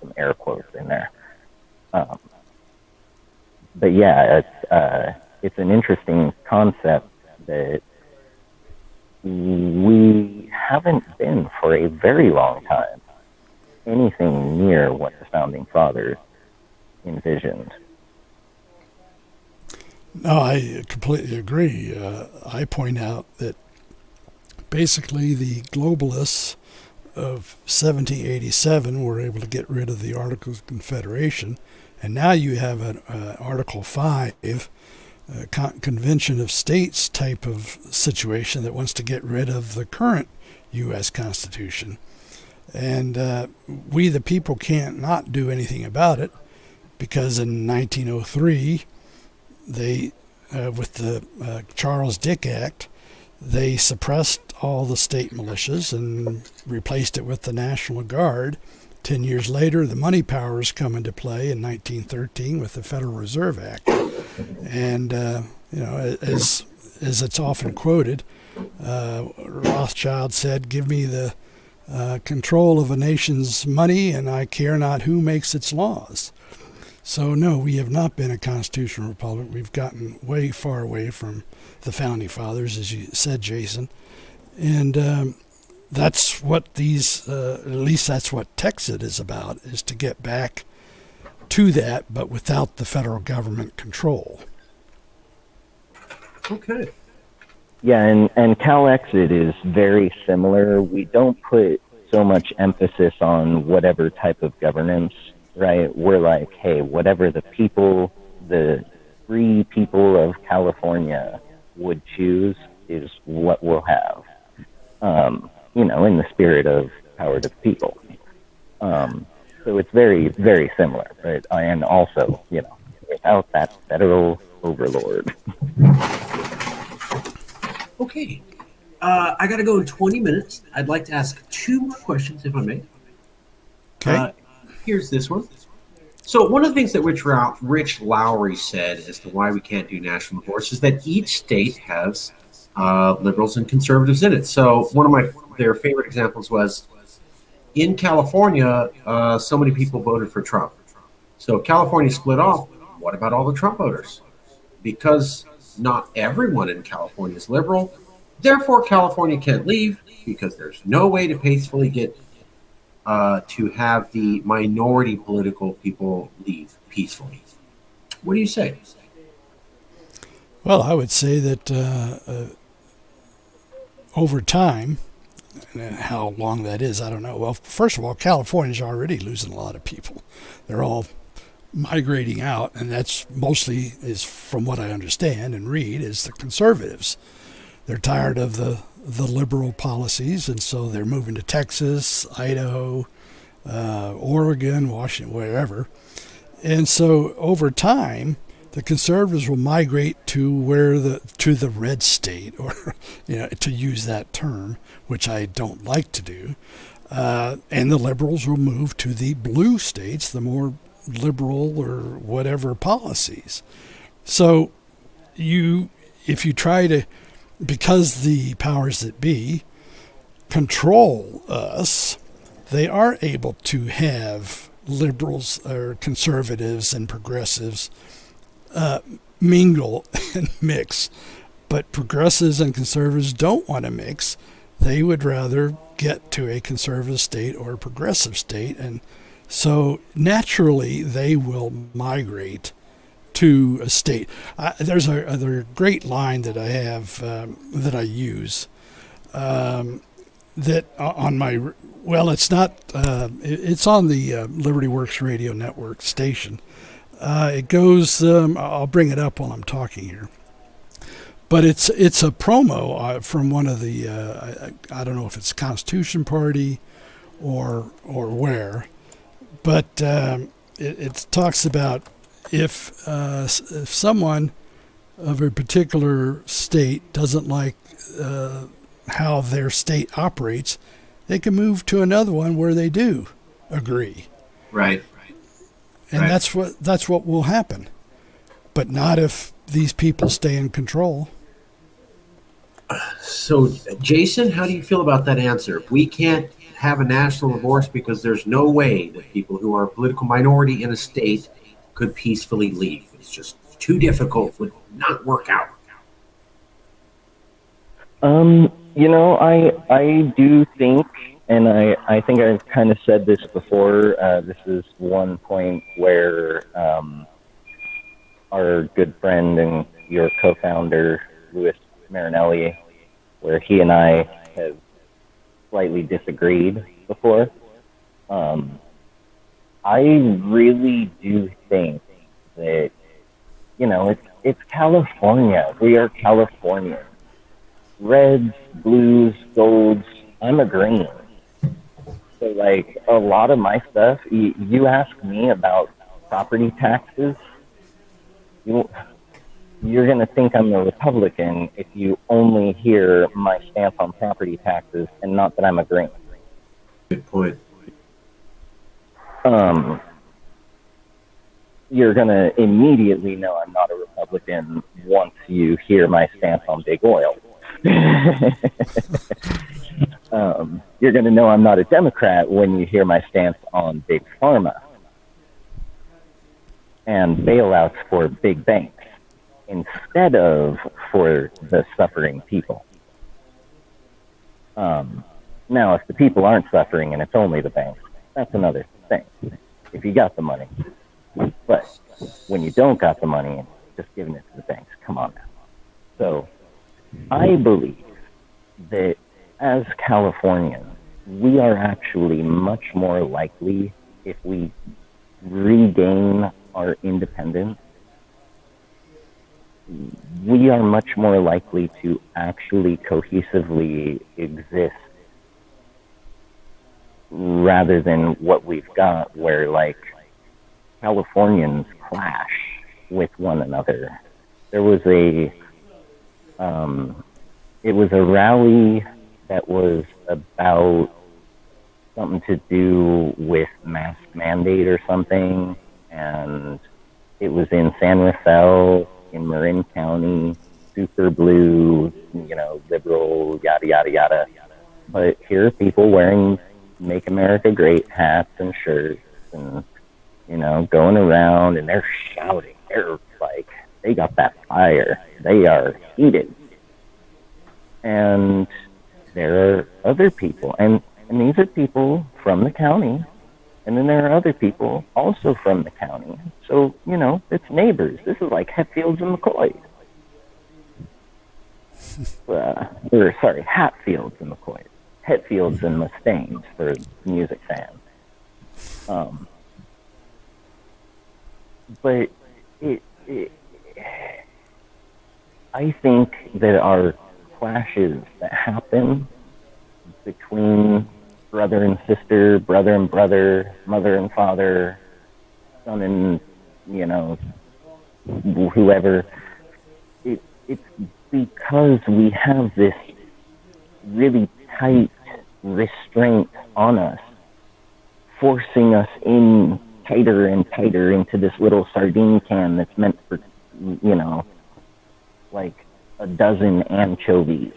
some air quotes in there. But yeah, it's an interesting concept that we haven't been for a very long time anything near what the founding fathers envisioned.
No, I completely agree. I point out that basically the globalists of 1787 were able to get rid of the Articles of Confederation, and now you have an Article 5 Convention of States type of situation that wants to get rid of the current U.S. Constitution. And we, the people, can't not do anything about it, because in 1903, they, with the Charles Dick Act, they suppressed all the state militias and replaced it with the National Guard. 10 years later, the money powers come into play in 1913 with the Federal Reserve Act. And, as it's often quoted, Rothschild said, "Give me the control of a nation's money, and I care not who makes its laws." So, no, we have not been a constitutional republic. We've gotten way far away from the founding fathers, as you said, Jason. And that's what at least that's what Texas is about, is to get back to that, but without the federal government control.
Okay.
Yeah, and CalExit is very similar. We don't put so much emphasis on whatever type of governance, right? We're like, hey, whatever the people, the free people of California would choose is what we'll have. In the spirit of power to the people. So it's very, very similar, right? And also, without that federal overlord.
Okay. I got to go in 20 minutes. I'd like to ask 2 more questions, if I may.
Okay.
Here's this one. So one of the things that Rich Lowry said as to why we can't do national divorce is that each state has liberals and conservatives in it. So one of their favorite examples was in California, so many people voted for Trump. So California split off. What about all the Trump voters? Because not everyone in California is liberal. Therefore, California can't leave, because there's no way to peacefully get to have the minority political people leave peacefully. What do you say?
Well, I would say that over time, and how long that is, I don't know. Well, first of all, California's already losing a lot of people. They're all migrating out, and that's mostly, is from what I understand and read, is the conservatives. They're tired of the liberal policies, and so they're moving to Texas, Idaho, Oregon, Washington, wherever. And so over time, the conservatives will migrate to the red state, or to use that term, which I don't like to do, and the liberals will move to the blue states, the more liberal or whatever policies. So if you try to because the powers that be control us, they are able to have liberals or conservatives and progressives mingle and mix. But progressives and conservatives don't want to mix. They would rather get to a conservative state or a progressive state. And so naturally, they will migrate to a state. There's a great line that I have that I use that on my, well, it's not, it's on the Liberty Works Radio Network station. It goes, I'll bring it up while I'm talking here. But it's a promo from one of the, I don't know if it's Constitution Party or where, but it talks about if someone of a particular state doesn't like how their state operates, they can move to another one where they do agree.
Right.
And that's what will happen. But not if these people stay in control.
So, Jason, how do you feel about that answer? We can't have a national divorce because there's no way that people who are a political minority in a state could peacefully leave. It's just too difficult, would not work out.
I do think, and I think I've kind of said this before, this is one point where our good friend and your co-founder, Louis Marinelli, where he and I have slightly disagreed before. I really do think that, it's California. We are Californians. Reds, blues, golds, I'm a green. So, like, a lot of my stuff, you ask me about property taxes, you're going to think I'm a Republican if you only hear my stance on property taxes and not that I'm a green.
Good point.
You're going to immediately know I'm not a Republican once you hear my stance on big oil. You're going to know I'm not a Democrat when you hear my stance on big pharma and bailouts for big banks instead of for the suffering people. Now, if the people aren't suffering and it's only the banks, that's another thing. If you got the money. But when you don't got the money and just giving it to the banks, come on now. So I believe that as Californians, we are actually much more likely, if we regain our independence, we are much more likely to actually cohesively exist rather than what we've got where, like, Californians clash with one another. There was it was a rally that was about something to do with mask mandate or something, and it was in San Rafael, in Marin County, super blue, liberal, yada, yada, yada. But here are people wearing Make America Great hats and shirts and, going around, and they're shouting. They're like, they got that fire. They are heated. And there are other people, and these are people from the county, and then there are other people also from the county. So, it's neighbors. This is like Hetfields and McCoys. Hatfields and McCoys. Hetfields and Mustangs for music fans. But I think that our clashes that happen between brother and sister, brother and brother, mother and father, son and, whoever, it's because we have this really tight restraint on us, forcing us in tighter and tighter into this little sardine can that's meant for, like, a dozen anchovies,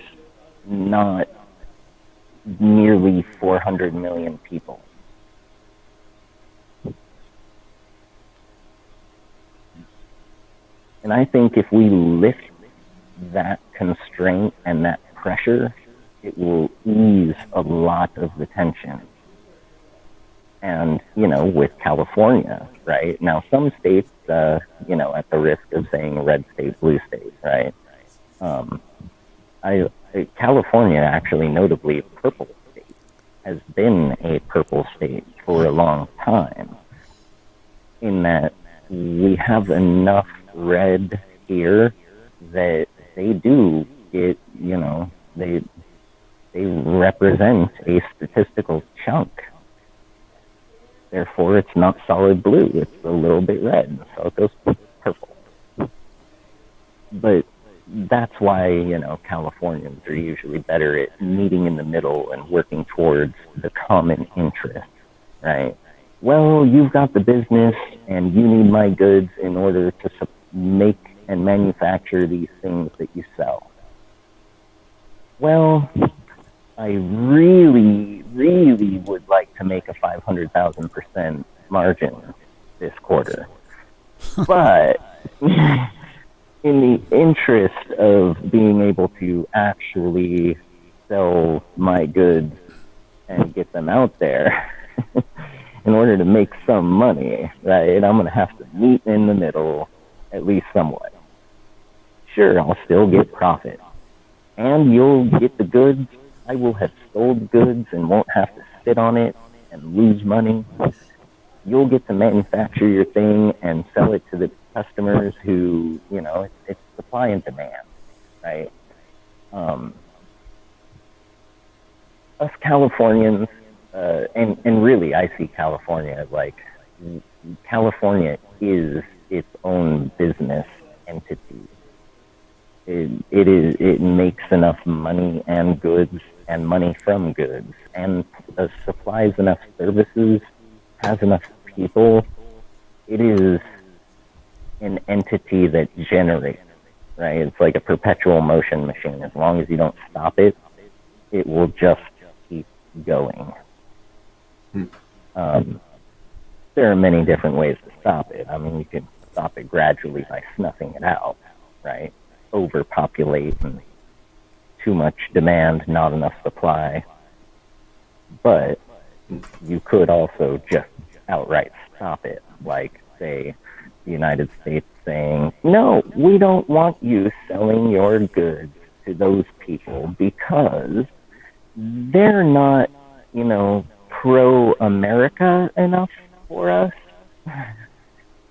not nearly 400 million people. And I think if we lift that constraint and that pressure, it will ease a lot of the tension. And, with California, right? Now, some states, at the risk of saying red state, blue state, right? California, actually, notably purple state, has been a purple state for a long time, in that we have enough red here that they do get, they represent a statistical chunk. Therefore, it's not solid blue. It's a little bit red, so it goes purple. But that's why, Californians are usually better at meeting in the middle and working towards the common interest, right? Well, you've got the business and you need my goods in order to make and manufacture these things that you sell. Well, I really, really would like to make a 500,000% margin this quarter. But in the interest of being able to actually sell my goods and get them out there, in order to make some money, right, I'm going to have to meet in the middle, at least somewhat. Sure, I'll still get profit. And you'll get the goods. I will have sold goods and won't have to sit on it and lose money. You'll get to manufacture your thing and sell it to the customers who, it's supply and demand, right? Us Californians, and really I see California like California is its own business entity. It makes enough money and goods and money from goods and supplies enough services, has enough people. It is an entity that generates, right? It's like a perpetual motion machine. As long as you don't stop it, it will just keep going. There are many different ways to stop it. I mean, you can stop it gradually by snuffing it out, right? Overpopulate and too much demand, not enough supply. But you could also just outright stop it, like, say, the United States saying, no, we don't want you selling your goods to those people because they're not, pro-America enough for us.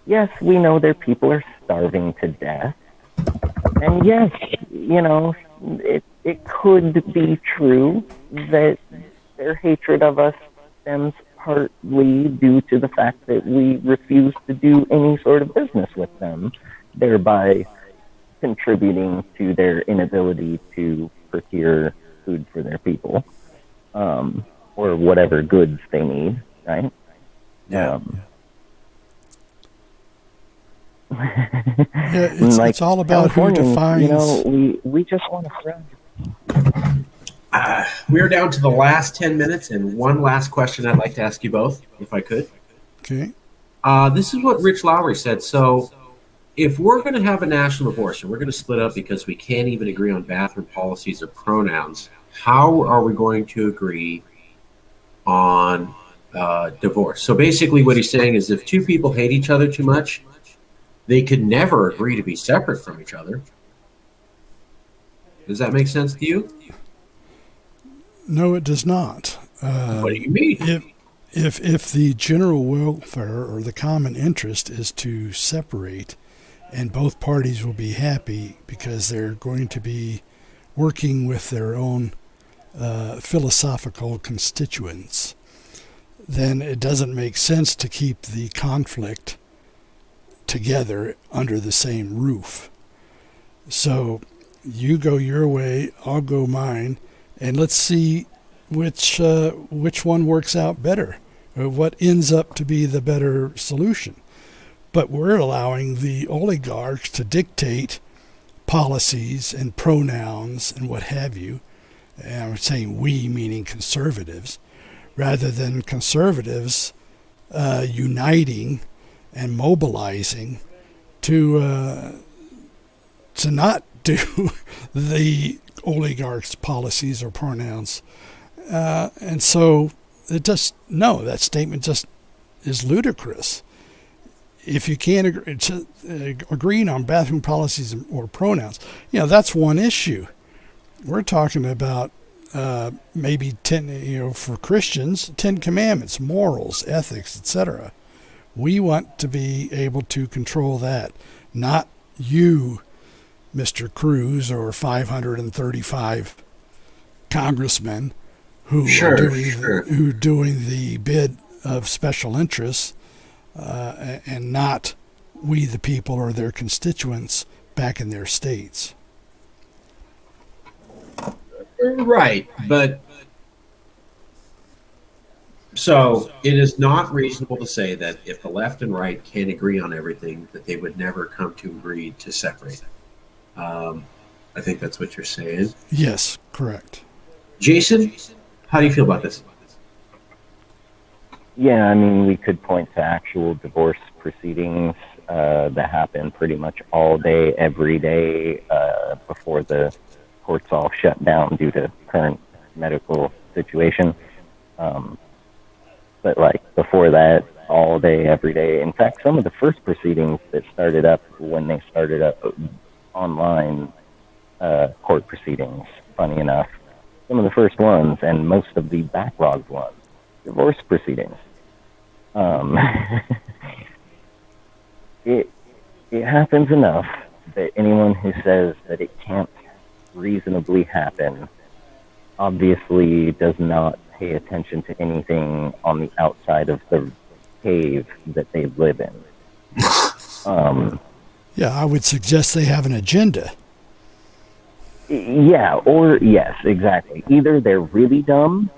Yes, we know their people are starving to death. And yes, it could be true that their hatred of us stems partly due to the fact that we refuse to do any sort of business with them, thereby contributing to their inability to procure food for their people, or whatever goods they need, right?
It's all about who defines.
We just want to friend.
We're down to the last 10 minutes, and one last question I'd like to ask you both, if I could.
Okay.
This is what Rich Lowry said. So if we're going to have a national abortion, we're going to split up because we can't even agree on bathroom policies or pronouns. How are we going to agree on divorce? So basically what he's saying is if two people hate each other too much, they could never agree to be separate from each other. Does that make sense to you?
No, it does not.
What do you mean?
If the general welfare or the common interest is to separate, and both parties will be happy because they're going to be working with their own philosophical constituents, then it doesn't make sense to keep the conflict together under the same roof. So you go your way, I'll go mine, and let's see which one works out better, or what ends up to be the better solution. But we're allowing the oligarchs to dictate policies and pronouns and what have you. And I'm saying we, meaning conservatives, rather than conservatives uniting and mobilizing to not do the oligarchs' policies or pronouns. And so that statement just is ludicrous. If you can't agree on bathroom policies or pronouns, that's one issue. We're talking about maybe 10, for Christians, 10 commandments, morals, ethics, etc. We want to be able to control that, not you, Mr. Cruz, or 535 congressmen who are doing the bid of special interests, and not we the people or their constituents back in their states.
Right, but so it is not reasonable to say that if the left and right can't agree on everything, that they would never come to agree to separate. I think that's what you're saying.
Yes, correct.
Jason, how do you feel about this?
Yeah, I mean, we could point to actual divorce proceedings that happen pretty much all day, every day, before the courts all shut down due to current medical situation. But like before that, all day, every day. In fact, some of the first proceedings that started up when they started up online court proceedings, funny enough, some of the first ones and most of the backlogged ones, divorce proceedings. It happens enough that anyone who says that it can't reasonably happen obviously does not pay attention to anything on the outside of the cave that they live in.
Yeah, I would suggest they have an agenda.
Yeah, or yes, exactly. Either they're really dumb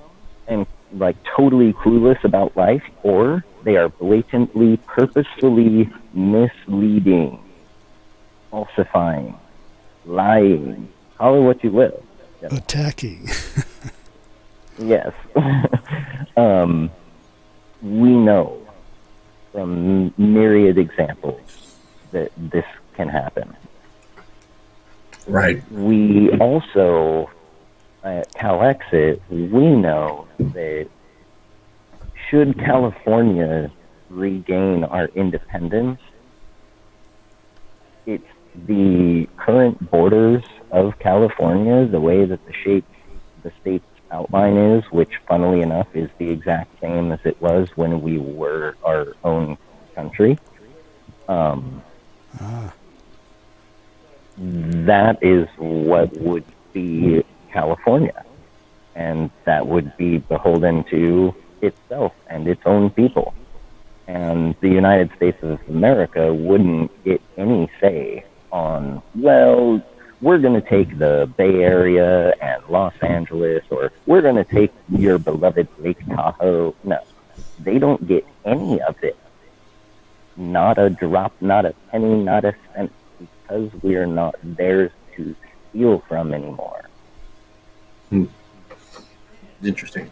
and like totally clueless about life, or they are blatantly, purposefully misleading, falsifying, lying, call it what you will. Yes.
Attacking.
Yes. We know from myriad examples that this can happen.
Right.
We also, at CalExit, we know that should California regain our independence, it's the current borders of California, the way that the shape the state's outline is, which funnily enough is the exact same as it was when we were our own country. That is what would be California, and that would be beholden to itself and its own people. And the United States of America wouldn't get any say on, well, we're going to take the Bay Area and Los Angeles, or we're going to take your beloved Lake Tahoe. No, they don't get any of it. Not a drop, not a penny, not a cent, because we're not theirs to steal from anymore.
Interesting.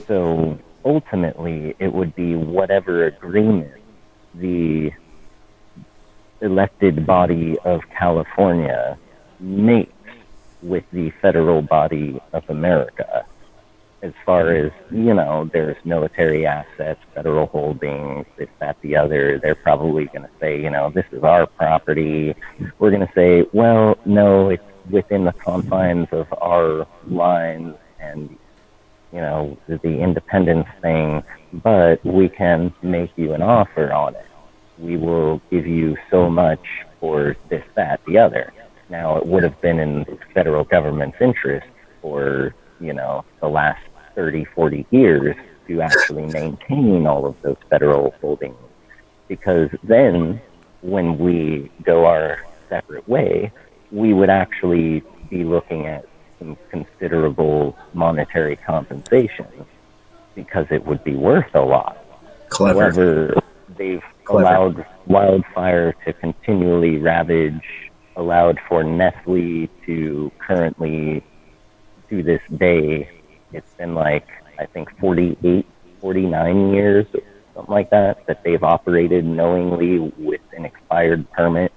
So ultimately, it would be whatever agreement the elected body of California makes with the federal body of America. As far as, there's military assets, federal holdings, this, that, the other, they're probably going to say, this is our property. We're going to say, well, no, it's within the confines of our lines and, the independence thing, but we can make you an offer on it. We will give you so much for this, that, the other. Now, it would have been in the federal government's interest for, the last 30, 40 years to actually maintain all of those federal holdings. Because then, when we go our separate way, we would actually be looking at some considerable monetary compensation because it would be worth a lot.
Clever.
However, they've allowed wildfire to continually ravage allowed for Nestle to currently, to this day, it's been like, I think 48, 49 years, something like that, that they've operated knowingly with an expired permit.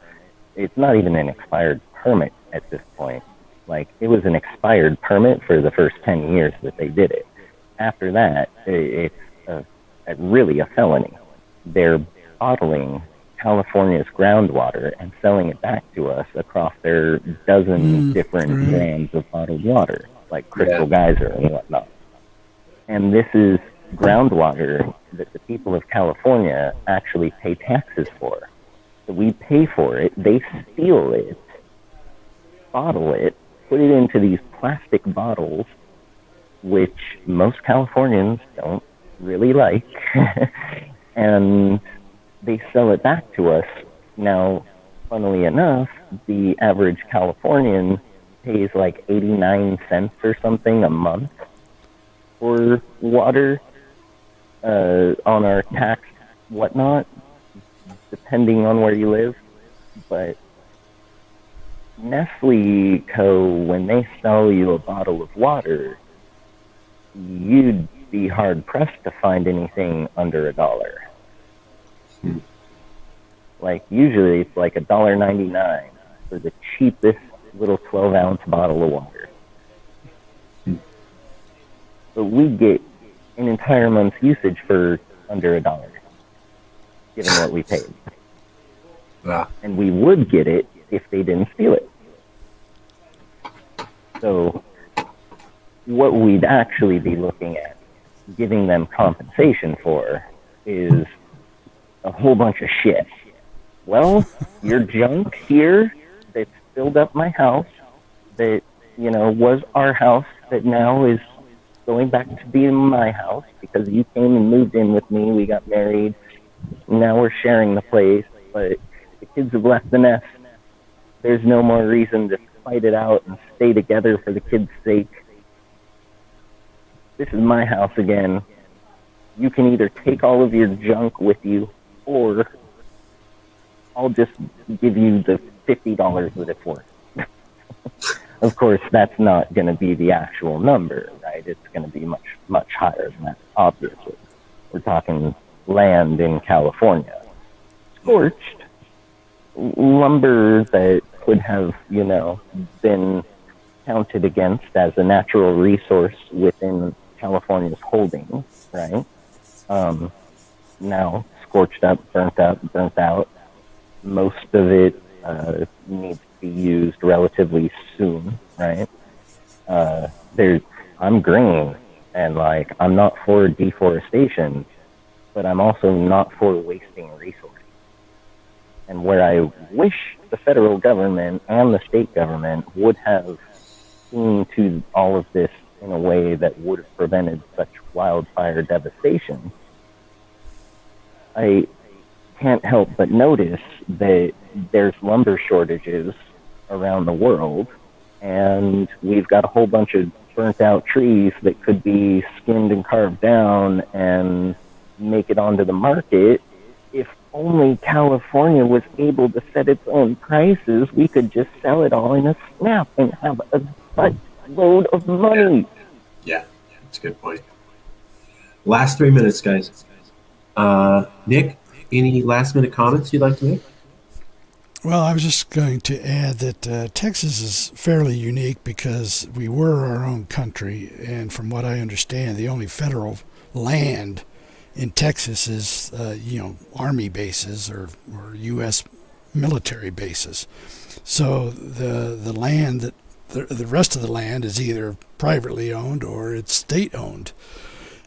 It's not even an expired permit at this point. Like, it was an expired permit for the first 10 years that they did it. After that, it's really a felony. They're bottling California's groundwater and selling it back to us across their dozen different brands of bottled water, like Crystal Geyser and whatnot. And this is groundwater that the people of California actually pay taxes for. So we pay for it, they steal it, bottle it, put it into these plastic bottles, which most Californians don't really like, and they sell it back to us. Now, funnily enough, the average Californian pays like 89 cents or something a month for water on our tax whatnot, depending on where you live. But Nestle Co., when they sell you a bottle of water, you'd be hard-pressed to find anything under $1. Like, usually it's like $1.99 for the cheapest little 12-ounce bottle of water. But we get an entire month's usage for under $1, given what we paid. And we would get it if they didn't steal it. So what we'd actually be looking at giving them compensation for is a whole bunch of shit. Well, your junk here that's filled up my house, that, you know, was our house, that now is going back to being my house because you came and moved in with me, we got married, now we're sharing the place, but the kids have left the nest. There's no more reason to fight it out and stay together for the kids' sake. This is my house again. You can either take all of your junk with you, or I'll just give you the $50 that it's worth. Of course, that's not going to be the actual number, right? It's going to be much, much higher than that, obviously. We're talking land in California. Scorched lumber that could have, you know, been counted against as a natural resource within California's holdings, right? Now scorched up, burnt out. Most of it needs to be used relatively soon, right? I'm green, and like, I'm not for deforestation, but I'm also not for wasting resources. And where I wish the federal government and the state government would have seen to all of this in a way that would have prevented such wildfire devastation, I can't help but notice that there's lumber shortages around the world, and we've got a whole bunch of burnt out trees that could be skinned and carved down and make it onto the market. If only California was able to set its own prices, we could just sell it all in a snap and have a buttload of money.
Yeah, that's a good point. Last 3 minutes, guys. Nick, any last minute comments you'd like to make?
Well, I was just going to add that Texas is fairly unique because we were our own country, and from what I understand, the only federal land in Texas is, Army bases or U.S. military bases. So the land that the rest of the land is either privately owned or it's state owned.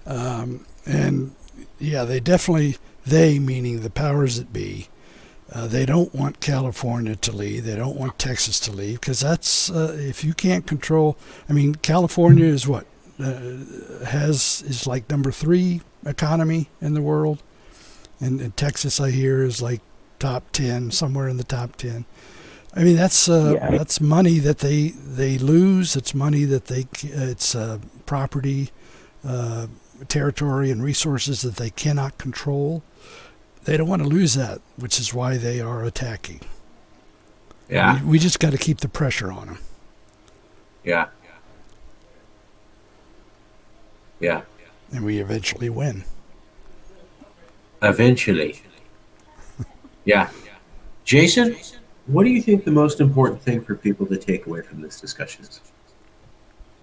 And yeah, they meaning the powers that be, they don't want California to leave. They don't want Texas to leave because that's if you can't control. I mean, California is what is like number 3 economy in the world, and Texas, I hear, is like top 10, somewhere in the top 10. I mean, that's money that they lose. It's money that it's property, territory, and resources that they cannot control. They don't want to lose that, which is why they are attacking.
Yeah.
We just got to keep the pressure on them.
Yeah. Yeah.
And we eventually win.
Eventually. Yeah. Jason, what do you think the most important thing for people to take away from this discussion is?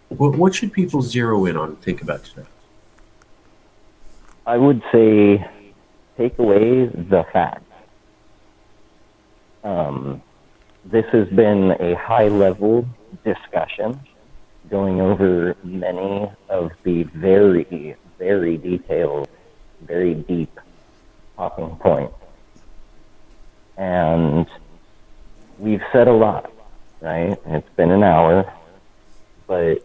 What should people zero in on and think about today?
I would say take away the facts. This has been a high-level discussion going over many of the very, very detailed, very deep talking points. And we've said a lot, right? It's been an hour, but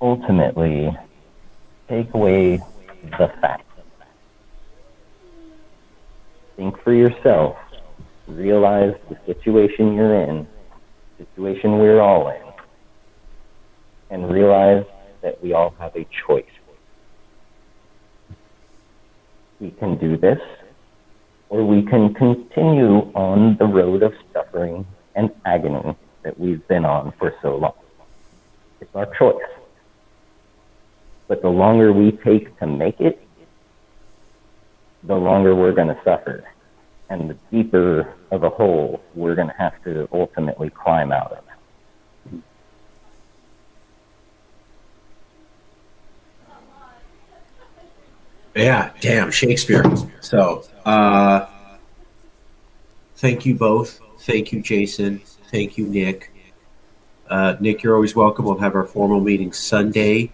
ultimately, take away the facts. Think for yourself. Realize the situation you're in, the situation we're all in, and realize that we all have a choice. We can do this, or we can continue on the road of suffering and agony that we've been on for so long. It's our choice. But the longer we take to make it, the longer we're going to suffer. And the deeper of a hole we're going to have to ultimately climb out of.
Yeah, damn, Shakespeare. So, thank you both. Thank you, Jason. Thank you, Nick. Nick, you're always welcome. We'll have our formal meeting Sunday.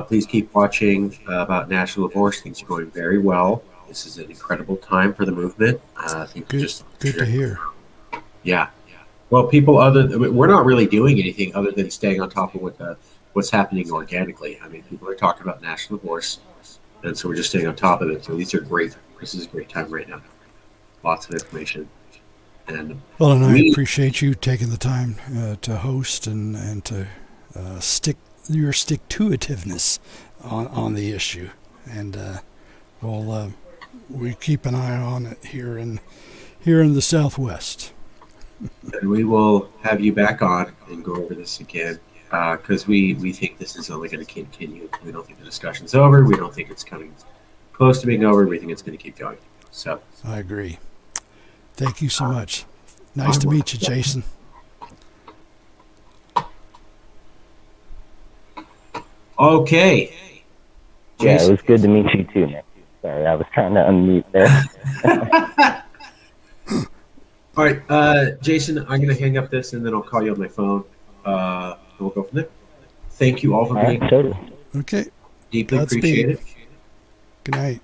Please keep watching about National Divorce. Things are going very well. This is an incredible time for the movement. I think
Good to hear.
Yeah. Well, we're not really doing anything other than staying on top of what's happening organically. I mean, people are talking about National Divorce, and so we're just staying on top of it. So these are great. This is a great time right now. Lots of information. And
I appreciate you taking the time to host and to stick to-itiveness on the issue. And we keep an eye on it here in the Southwest.
And we will have you back on and go over this again because we think this is only going to continue. We don't think the discussion's over. We don't think it's coming close to being over. We think it's going to keep going. So
I agree. Thank you so much. Nice to meet you, Jason.
Okay.
Yeah, it was good to meet you too, Nick. Sorry, I was trying to unmute there.
All right, Jason, I'm going to hang up this and then I'll call you on my phone. We'll go from there. Thank you all for being here.
Totally.
Okay.
Deeply
Godspeed.
appreciate it.
Good night.